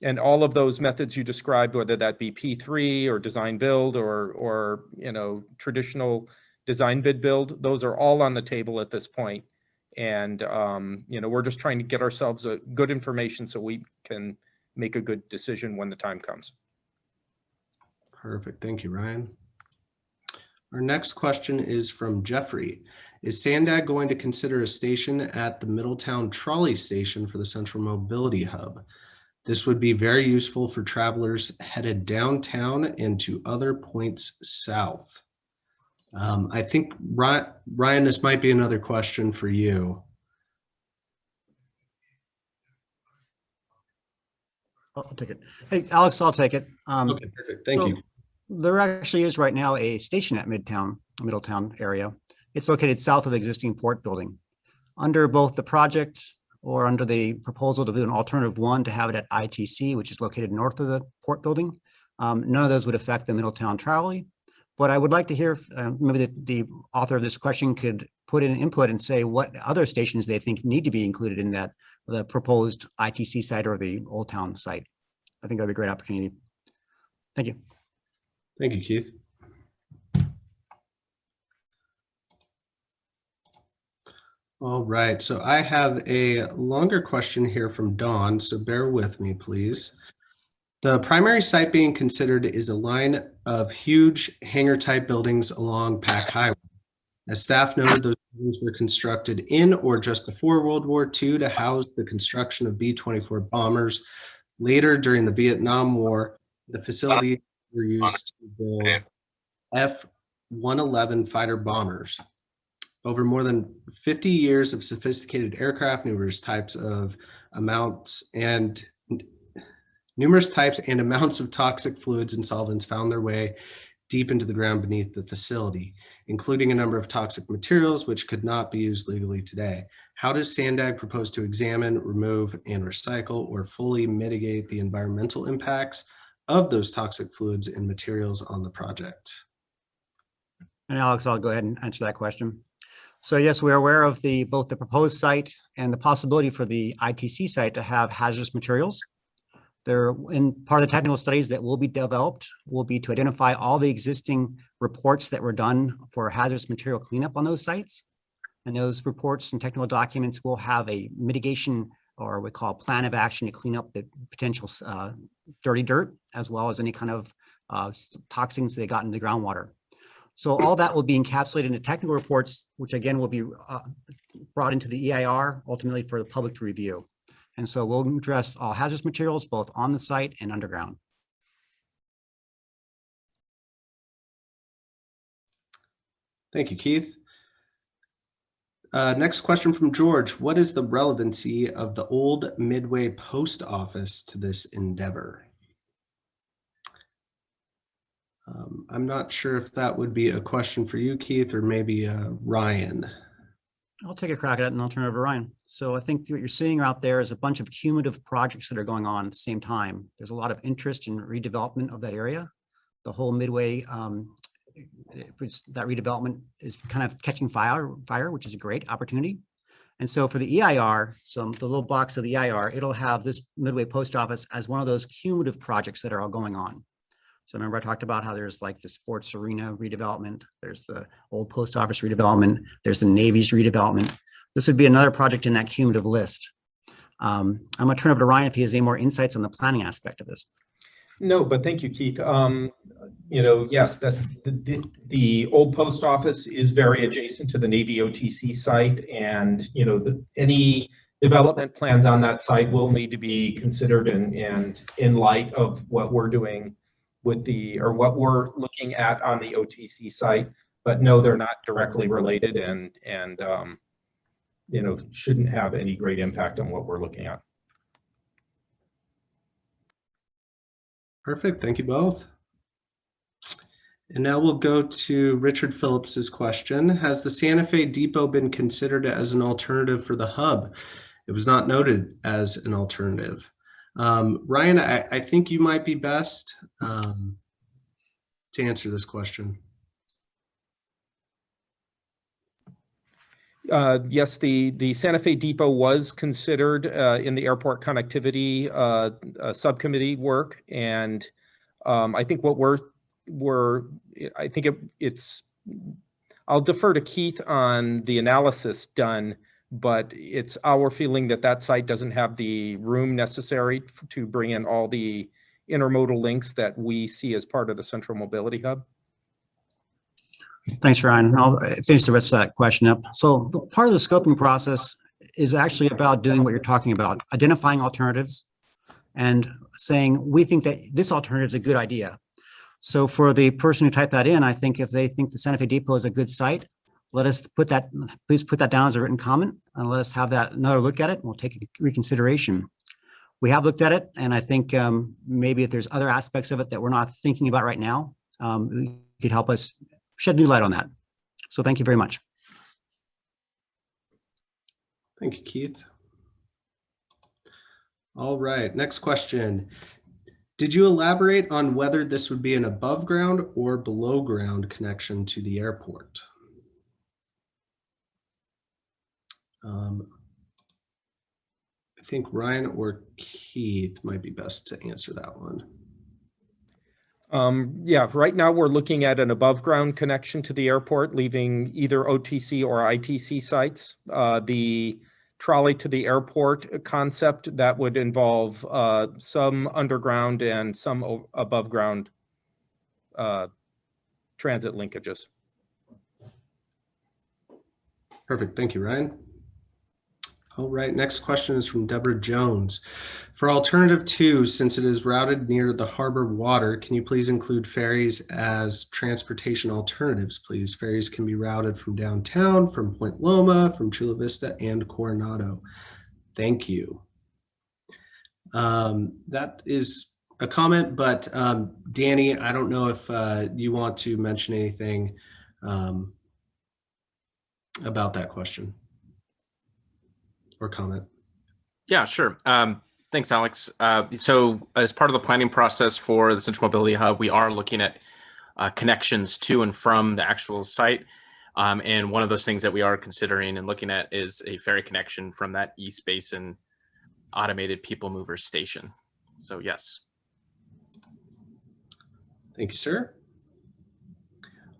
And all of those methods you described, whether that be P3 or design build or you know, traditional design bid build, those are all on the table at this point. And you know, we're just trying to get ourselves a good information so we can make a good decision when the time comes. Perfect. Thank you, Ryan. Our next question is from Jeffrey. Is Sandag going to consider a station at the Middletown Trolley Station for the Central Mobility Hub? This would be very useful for travelers headed downtown and to other points south. I think, Ryan, this might be another question for you. I'll take it. Hey, Alex, I'll take it. Okay, perfect. Thank you. There actually is right now a station at Middletown area. It's located south of the existing port building. Under both the project or under the proposal to do an alternative one to have it at ITC, which is located north of the port building, none of those would affect the Middletown Trolley. But I would like to hear if maybe the author of this question could put in input and say what other stations they think need to be included in that, the proposed ITC site or the Old Town site. I think that'd be a great opportunity. Thank you. Thank you, Keith. All right, so I have a longer question here from Dawn, so bear with me, please. The primary site being considered is a line of huge hangar-type buildings along Pack Highway. As staff noted, those buildings were constructed in or just before World War II to house the construction of B-24 bombers. Later, during the Vietnam War, the facilities were used to build F-111 fighter bombers. Over more than 50 years of sophisticated aircraft, numerous types and amounts of toxic fluids and solvents found their way deep into the ground beneath the facility, including a number of toxic materials which could not be used legally today. How does Sandag propose to examine, remove, and recycle or fully mitigate the environmental impacts of those toxic fluids and materials on the project? And Alex, I'll go ahead and answer that question. So yes, we're aware of both the proposed site and the possibility for the ITC site to have hazardous materials. Part of the technical studies that will be developed will be to identify all the existing reports that were done for hazardous material cleanup on those sites. And those reports and technical documents will have a mitigation, or we call a plan of action, to clean up the potential dirty dirt, as well as any kind of toxins they got into the groundwater. So all that will be encapsulated into technical reports, which again will be brought into the EIR ultimately for the public to review. And so we'll address all hazardous materials, both on the site and underground. Thank you, Keith. Next question from George. What is the relevancy of the old Midway post office to this endeavor? I'm not sure if that would be a question for you, Keith, or maybe Ryan. I'll take a crack at it and I'll turn it over to Ryan. So I think what you're seeing out there is a bunch of cumulative projects that are going on at the same time. There's a lot of interest in redevelopment of that area. The whole Midway, that redevelopment is kind of catching fire, which is a great opportunity. And so for the EIR, so the little box of the EIR, it'll have this Midway post office as one of those cumulative projects that are all going on. So remember I talked about how there's like the sports arena redevelopment, there's the old post office redevelopment, there's the Navy's redevelopment. This would be another project in that cumulative list. I'm gonna turn over to Ryan if he has any more insights on the planning aspect of this. No, but thank you, Keith. Yes, that's the old post office is very adjacent to the Navy OTC site, and any development plans on that site will need to be considered and in light of what we're doing with what we're looking at on the OTC site. But no, they're not directly related, and shouldn't have any great impact on what we're looking at. Perfect. Thank you both. And now we'll go to Richard Phillips's question. Has the Santa Fe Depot been considered as an alternative for the hub? It was not noted as an alternative. Ryan, I think you might be best to answer this question. Yes, the Santa Fe Depot was considered in the airport connectivity subcommittee work, and I think what I'll defer to Keith on the analysis done, but it's our feeling that that site doesn't have the room necessary to bring in all the intermodal links that we see as part of the Central Mobility Hub. Thanks, Ryan. I'll finish the rest of that question up. So part of the scoping process is actually about doing what you're talking about, identifying alternatives and saying, we think that this alternative is a good idea. So for the person who typed that in, I think if they think the Santa Fe Depot is a good site, please put that down as a written comment and let us have that another look at it. And we'll take reconsideration. We have looked at it, and I think maybe if there's other aspects of it that we're not thinking about right now, you could help us shed new light on that. So thank you very much. Thank you, Keith. All right, next question. Did you elaborate on whether this would be an above ground or below ground connection to the airport? I think Ryan or Keith might be best to answer that one. Yeah, right now we're looking at an above ground connection to the airport, leaving either OTC or ITC sites. The trolley to the airport concept, that would involve some underground and some above ground transit linkages. Perfect. Thank you, Ryan. All right, next question is from Deborah Jones. For alternative 2, since it is routed near the harbor water, can you please include ferries as transportation alternatives, please? Ferries can be routed from downtown, from Point Loma, from Chula Vista, and Coronado. Thank you. That is a comment, but Danny, I don't know if you want to mention anything about that question or comment. Yeah, sure. Thanks, Alex. So as part of the planning process for the Central Mobility Hub, we are looking at connections to and from the actual site. And one of those things that we are considering and looking at is a ferry connection from that East Basin automated people mover station. So yes. Thank you, sir.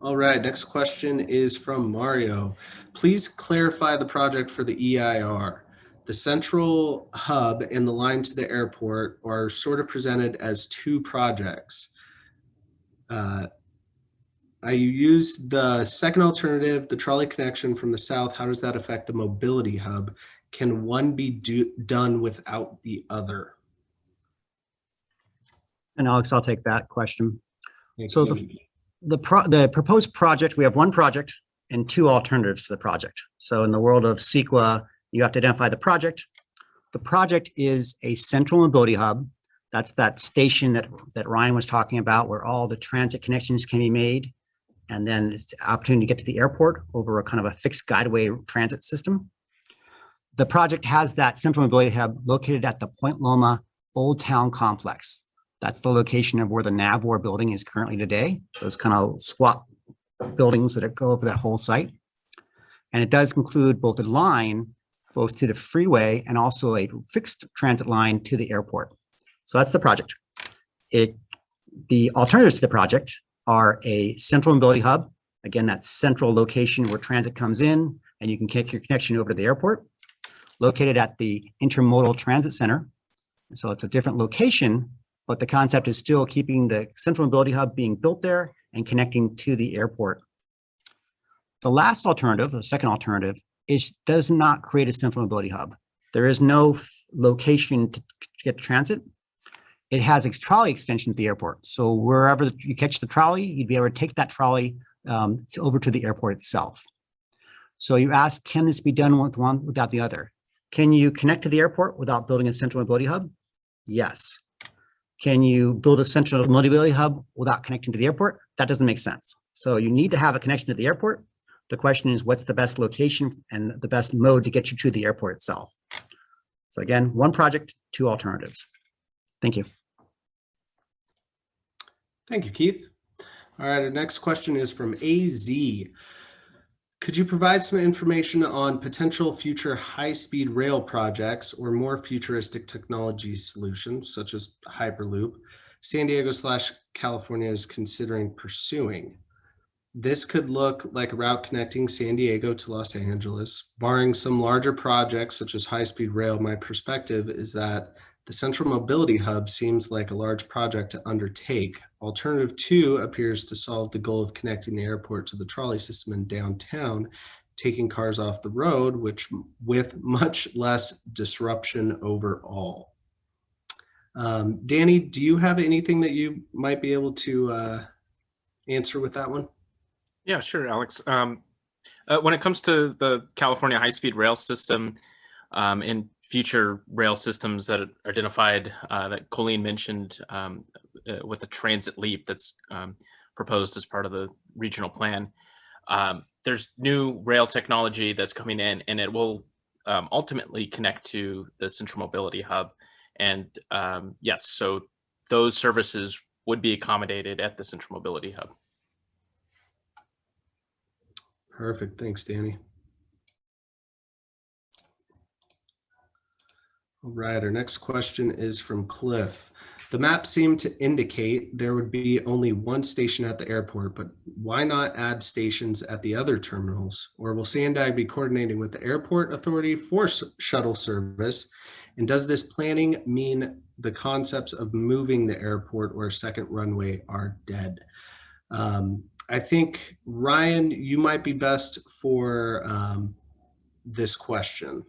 All right, next question is from Mario. Please clarify the project for the EIR. The central hub and the line to the airport are sort of presented as 2 projects. I use the second alternative, the trolley connection from the south. How does that affect the mobility hub? Can one be done without the other? And Alex, I'll take that question. Thank So you. the proposed project, we have 1 project and 2 alternatives to the project. So in the world of CEQA, you have to identify the project. The project is a central mobility hub. That's that station that Ryan was talking about, where all the transit connections can be made. And then it's the opportunity to get to the airport over a kind of a fixed guideway transit system. The project has that central mobility hub located at the Point Loma Old Town Complex. That's the location of where the NAVWAR building is currently today. Those kind of squat buildings that go over that whole site. And it does include both a line, both to the freeway and also a fixed transit line to the airport. So that's the project. The alternatives to the project are a central mobility hub. Again, that central location where transit comes in and you can get your connection over to the airport, located at the Intermodal Transit Center. So it's a different location, but the concept is still keeping the central mobility hub being built there and connecting to the airport. The last alternative, the second alternative, does not create a central mobility hub. There is no location to get transit. It has a trolley extension at the airport. So wherever you catch the trolley, you'd be able to take that trolley over to the airport itself. So you ask, can this be done with one without the other? Can you connect to the airport without building a central mobility hub? Yes. Can you build a central mobility hub without connecting to the airport? That doesn't make sense. So you need to have a connection to the airport. The question is, what's the best location and the best mode to get you to the airport itself? So again, one project, two alternatives. Thank you. Thank you, Keith. All right, our next question is from AZ. Could you provide some information on potential future high-speed rail projects or more futuristic technology solutions, such as Hyperloop, San Diego/California is considering pursuing? This could look like a route connecting San Diego to Los Angeles. Barring some larger projects such as high-speed rail, my perspective is that the Central Mobility Hub seems like a large project to undertake. Alternative 2 appears to solve the goal of connecting the airport to the trolley system in downtown, taking cars off the road, with much less disruption overall. Danny, do you have anything that you might be able to answer with that one? Yeah, sure, Alex. When it comes to the California high-speed rail system and future rail systems that are identified that Colleen mentioned with the transit leap that's proposed as part of the regional plan, there's new rail technology that's coming in, and it will ultimately connect to the Central Mobility Hub. And yes, so those services would be accommodated at the Central Mobility Hub. Perfect. Thanks, Danny. All right, our next question is from Cliff. The map seemed to indicate there would be only one station at the airport, but why not add stations at the other terminals? Or will Sandag be coordinating with the airport authority for shuttle service? And does this planning mean the concepts of moving the airport or a second runway are dead? I think, Ryan, you might be best for this question.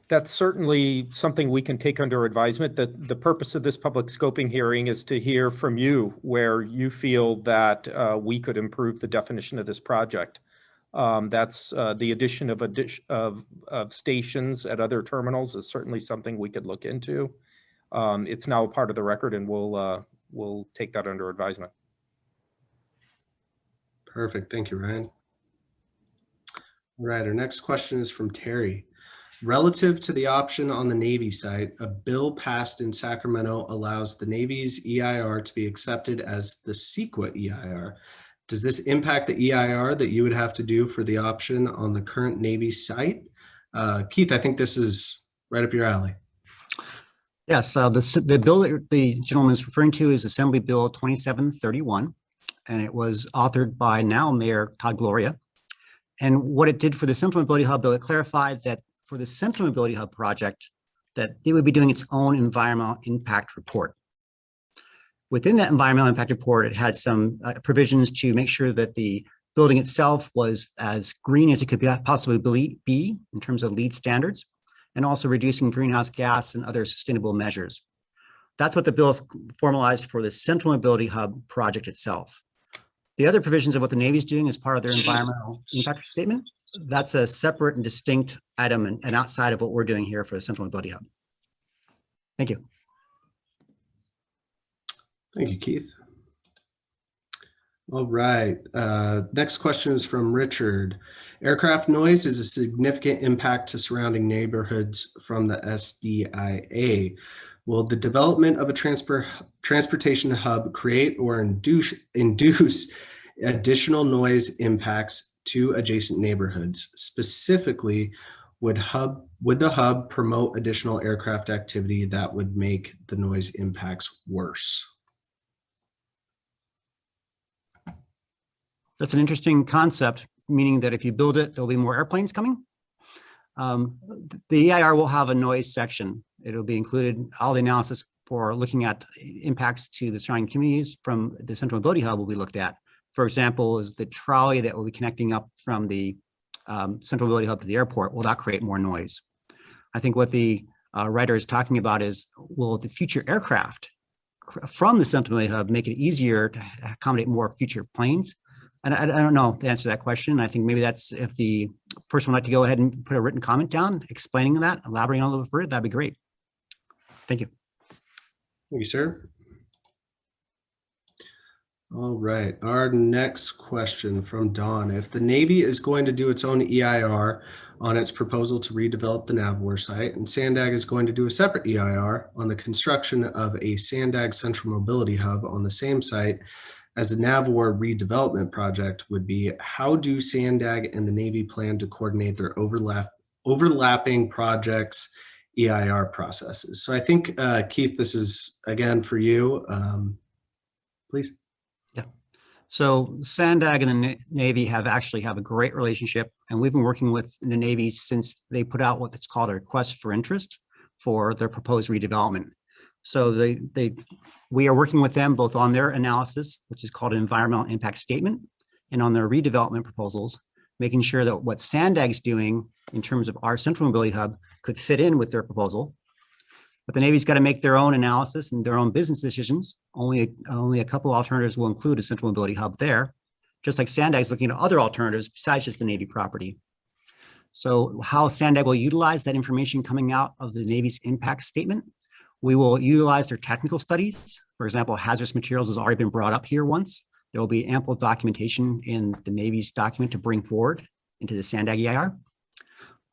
That's certainly something we can take under advisement. The purpose of this public scoping hearing is to hear from you where you feel that we could improve the definition of this project. That's the addition of stations at other terminals is certainly something we could look into. It's now a part of the record, and we'll take that under advisement. Perfect. Thank you, Ryan. All right, our next question is from Terry. Relative to the option on the Navy site, a bill passed in Sacramento allows the Navy's EIR to be accepted as the CEQA EIR. Does this impact the EIR that you would have to do for the option on the current Navy site? Keith, I think this is right up your alley. Yes, the bill that the gentleman is referring to is Assembly Bill 2731, and it was authored by now Mayor Todd Gloria. And what it did for the Central Mobility Hub, though, it clarified that for the Central Mobility Hub project, that they would be doing its own environmental impact report. Within that environmental impact report, it had some provisions to make sure that the building itself was as green as it could possibly be in terms of LEED standards, and also reducing greenhouse gas and other sustainable measures. That's what the bill formalized for the Central Mobility Hub project itself. The other provisions of what the Navy is doing as part of their environmental impact statement, that's a separate and distinct item and outside of what we're doing here for the Central Mobility Hub. Thank you. Thank you, Keith. All right, next question is from Richard. Aircraft noise is a significant impact to surrounding neighborhoods from the SDIA. Will the development of a transportation hub create or induce additional noise impacts to adjacent neighborhoods? Specifically, Would the hub promote additional aircraft activity that would make the noise impacts worse? That's an interesting concept, meaning that if you build it, there'll be more airplanes coming. The EIR will have a noise section. It'll be included, all the analysis for looking at impacts to the surrounding communities from the Central Mobility Hub will be looked at. For example, is the trolley that will be connecting up from the Central Mobility Hub to the airport, will that create more noise? I think what the writer is talking about is, will the future aircraft from the Central Mobility Hub make it easier to accommodate more future planes? And I don't know the answer to that question. I think maybe that's, if the person would like to go ahead and put a written comment down explaining that, elaborating on a little further, that'd be great. Thank you. Thank you, sir. All right, our next question from Dawn. If the Navy is going to do its own EIR on its proposal to redevelop the Navwar site, and Sandag is going to do a separate EIR on the construction of a Sandag Central Mobility Hub on the same site as the Navwar redevelopment project would be, how do Sandag and the Navy plan to coordinate their overlapping projects EIR processes? So I think, Keith, this is again for you. Please. Yeah. So Sandag and the Navy have a great relationship, and we've been working with the Navy since they put out what's called a request for interest for their proposed redevelopment. So we are working with them both on their analysis, which is called an environmental impact statement, and on their redevelopment proposals, making sure that what Sandag's doing in terms of our Central Mobility Hub could fit in with their proposal. But the Navy's got to make their own analysis and their own business decisions. Only a couple alternatives will include a Central Mobility Hub there, just like Sandag's looking at other alternatives besides just the Navy property. So how Sandag will utilize that information coming out of the Navy's impact statement, we will utilize their technical studies. For example, hazardous materials has already been brought up here once. There will be ample documentation in the Navy's document to bring forward into the Sandag EIR.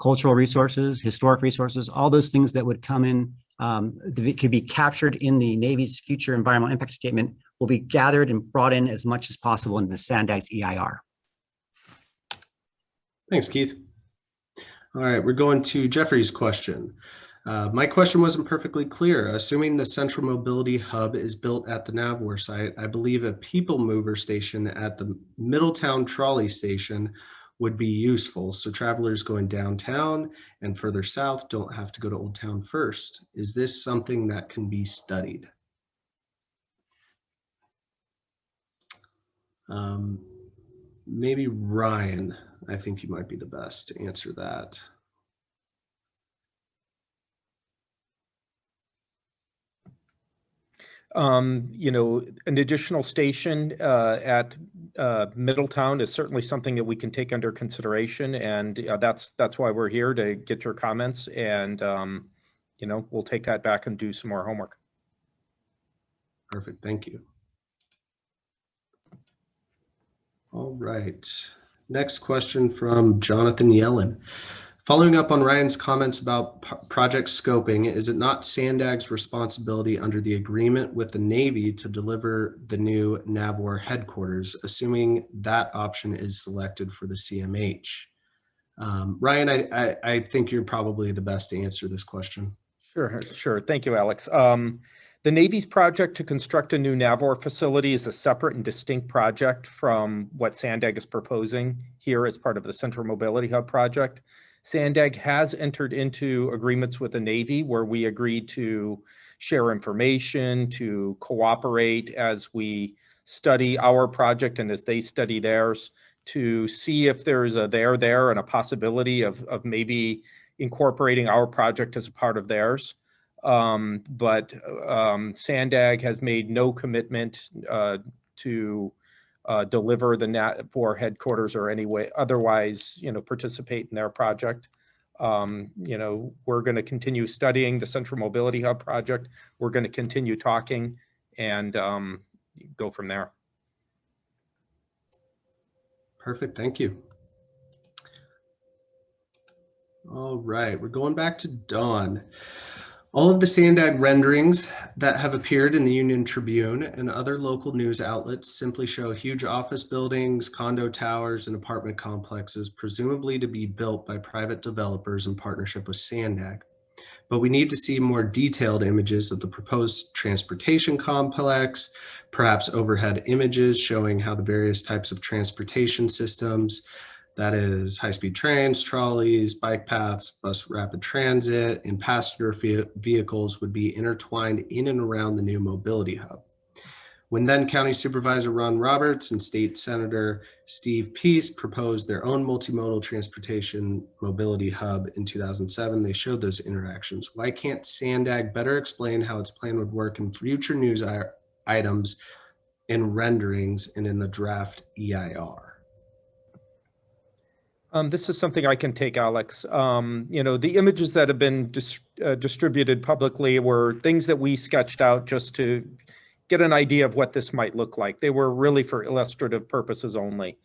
Cultural resources, historic resources, all those things that would come in, could be captured in the Navy's future environmental impact statement will be gathered and brought in as much as possible in the Sandag's EIR. Thanks, Keith. All right, we're going to Jeffrey's question. My question wasn't perfectly clear. Assuming the Central Mobility Hub is built at the Navwar site, I believe a people mover station at the Middletown Trolley station would be useful, so travelers going downtown and further south don't have to go to Old Town first. Is this something that can be studied? Maybe Ryan, I think you might be the best to answer that. You know, an additional station at Middletown is certainly something that we can take under consideration, and that's why we're here, to get your comments, and you know, we'll take that back and do some more homework. Perfect, thank you. All right, next question from Jonathan Yellen. Following up on Ryan's comments about project scoping, is it not Sandag's responsibility under the agreement with the Navy to deliver the new Navwar headquarters, assuming that option is selected for the CMH? Ryan, I think you're probably the best to answer this question. Sure. Thank you, Alex. The Navy's project to construct a new Navwar facility is a separate and distinct project from what Sandag is proposing here as part of the Central Mobility Hub project. Sandag has entered into agreements with the Navy where we agreed to share information, to cooperate as we study our project and as they study theirs, to see if there's a there and a possibility of maybe incorporating our project as a part of theirs. But Sandag has made no commitment to deliver the Navwar headquarters or any way otherwise, you know, participate in their project. You know, we're going to continue studying the Central Mobility Hub project. We're going to continue talking and go from there. Perfect, thank you. All right, we're going back to Dawn. All of the Sandag renderings that have appeared in the Union Tribune and other local news outlets simply show huge office buildings, condo towers, and apartment complexes, presumably to be built by private developers in partnership with Sandag. But we need to see more detailed images of the proposed transportation complex, perhaps overhead images showing how the various types of transportation systems, that is high-speed trains, trolleys, bike paths, bus rapid transit, and passenger vehicles would be intertwined in and around the new mobility hub. When then County Supervisor Ron Roberts and State Senator Steve Peace proposed their own multimodal transportation mobility hub in 2007, they showed those interactions. Why can't Sandag better explain how its plan would work in future news items, in renderings, and in the draft EIR? This is something I can take, Alex. The images that have been distributed publicly were things that we sketched out just to get an idea of what this might look like. They were really for illustrative purposes only.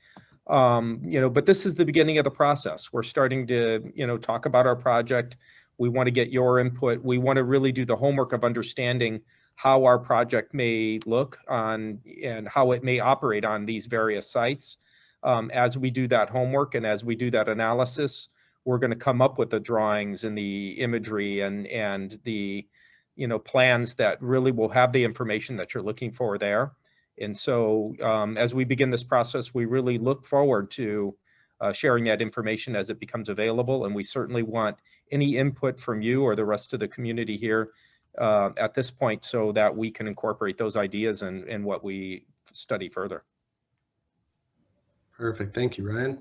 But this is the beginning of the process. We're starting to, talk about our project. We want to get your input. We want to really do the homework of understanding how our project may look on and how it may operate on these various sites. As we do that homework and as we do that analysis, we're going to come up with the drawings and the imagery and the plans that really will have the information that you're looking for there. And so as we begin this process, we really look forward to sharing that information as it becomes available. And we certainly want any input from you or the rest of the community here at this point so that we can incorporate those ideas in what we study further. Perfect. Thank you, Ryan.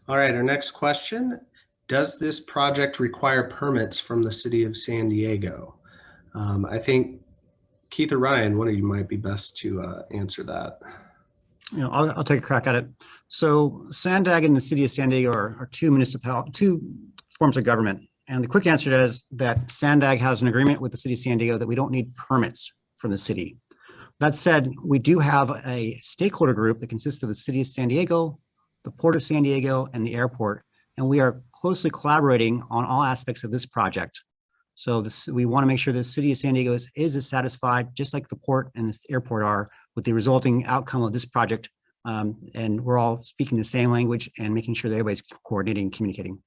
All right, our next question. Does this project require permits from the city of San Diego? I think Keith or Ryan, one of you might be best to answer that. I'll take a crack at it. So Sandag and the city of San Diego are two forms of government. And the quick answer is that Sandag has an agreement with the city of San Diego that we don't need permits from the city. That said, we do have a stakeholder group that consists of the city of San Diego, the Port of San Diego, and the airport. And we are closely collaborating on all aspects of this project. So we want to make sure the city of San Diego is as satisfied, just like the port and the airport are, with the resulting outcome of this project. And we're all speaking the same language and making sure that everybody's coordinating and communicating.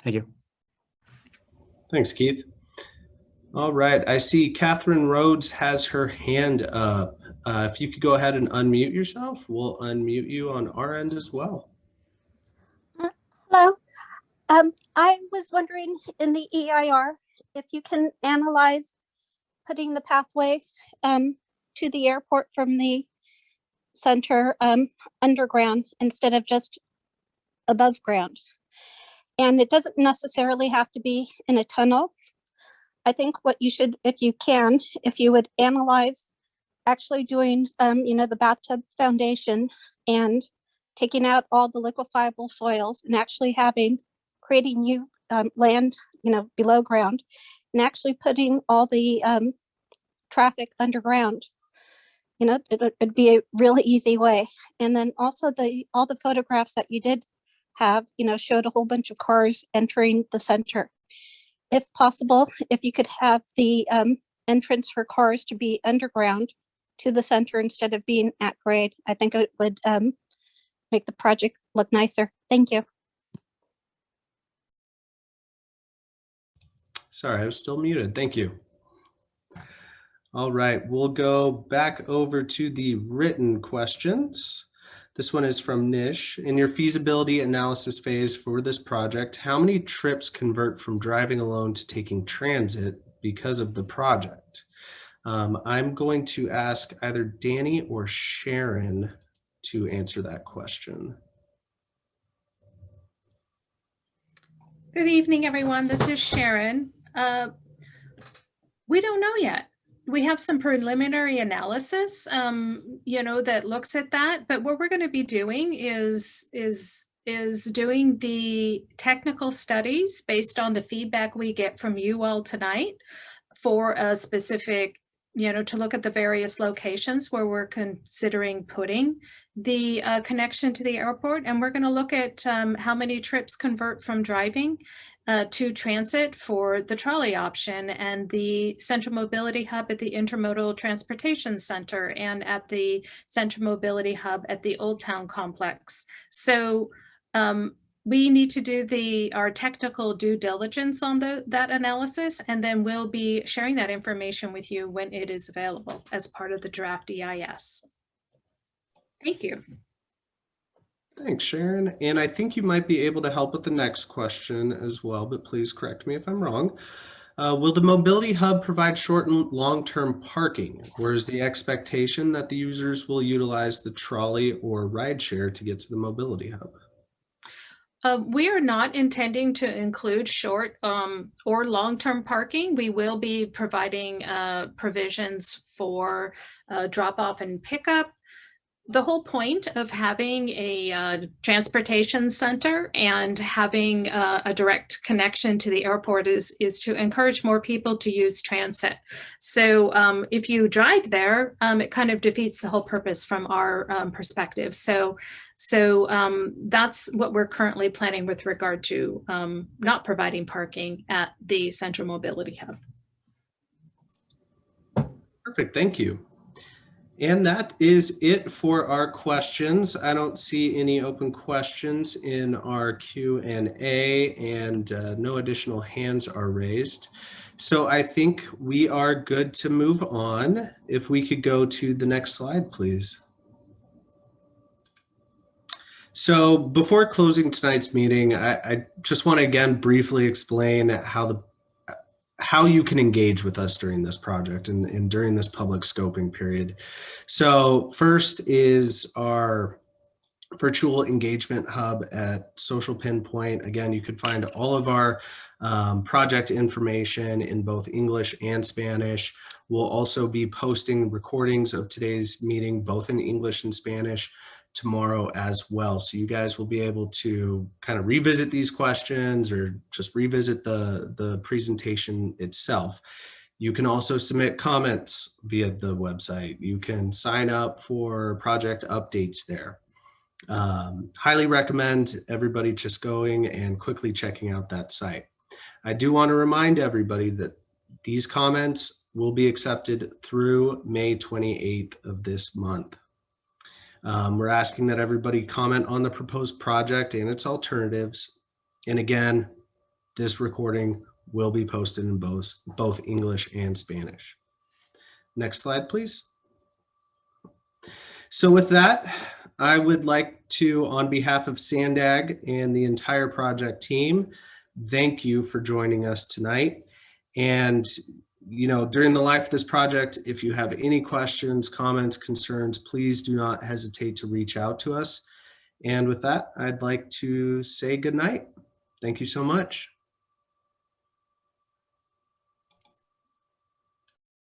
Thank you. Thanks, Keith. All right, I see Catherine Rhodes has her hand up. If you could go ahead and unmute yourself, we'll unmute you on our end as well. Hello. I was wondering in the EIR if you can analyze putting the pathway to the airport from the center underground instead of just above ground. And it doesn't necessarily have to be in a tunnel. I think what you should, if you would analyze actually doing, the bathtub foundation and taking out all the liquefiable soils and actually creating new land, below ground, and actually putting all the traffic underground. It'd be a really easy way. And then also all the photographs that you did have, showed a whole bunch of cars entering the center. If possible, if you could have the entrance for cars to be underground to the center instead of being at grade, I think it would make the project look nicer. Thank you. Sorry, I was still muted. Thank you. All right, we'll go back over to the written questions. This one is from Nish. In your feasibility analysis phase for this project, how many trips convert from driving alone to taking transit because of the project? I'm going to ask either Danny or Sharon to answer that question. Good evening, everyone. This is Sharon. We don't know yet. We have some preliminary analysis, that looks at that. But what we're going to be doing is doing the technical studies based on the feedback we get from you all tonight for a specific, to look at the various locations where we're considering putting the connection to the airport. And we're going to look at how many trips convert from driving to transit for the trolley option and the Central Mobility Hub at the Intermodal Transportation Center and at the Central Mobility Hub at the Old Town Complex. So we need to do our technical due diligence on that analysis, and then we'll be sharing that information with you when it is available as part of the draft EIS. Thank you. Thanks, Sharon. And I think you might be able to help with the next question as well, but please correct me if I'm wrong. Will the Mobility Hub provide short and long-term parking, or is the expectation that the users will utilize the trolley or rideshare to get to the Mobility Hub? We are not intending to include short or long-term parking. We will be providing provisions for drop-off and pickup. The whole point of having a transportation center and having a direct connection to the airport is to encourage more people to use transit. So if you drive there, it kind of defeats the whole purpose from our perspective. So that's what we're currently planning with regard to not providing parking at the Central Mobility Hub. Perfect, thank you. And that is it for our questions. I don't see any open questions in our Q&A, and no additional hands are raised. So I think we are good to move on. If we could go to the next slide, please. So before closing tonight's meeting, I just want to again briefly explain how you can engage with us during this project and during this public scoping period. So first is our virtual engagement hub at Social Pinpoint. Again, you can find all of our project information in both English and Spanish. We'll also be posting recordings of today's meeting, both in English and Spanish, tomorrow as well. So you guys will be able to kind of revisit these questions or just revisit the presentation itself. You can also submit comments via the website. You can sign up for project updates there. Highly recommend everybody just going and quickly checking out that site. I do want to remind everybody that these comments will be accepted through May 28th of this month. We're asking that everybody comment on the proposed project and its alternatives. And again, this recording will be posted in both English and Spanish. Next slide, please. So with that, I would like to, on behalf of SANDAG and the entire project team, thank you for joining us tonight. And during the life of this project, if you have any questions, comments, concerns, please do not hesitate to reach out to us. And with that, I'd like to say good night. Thank you so much.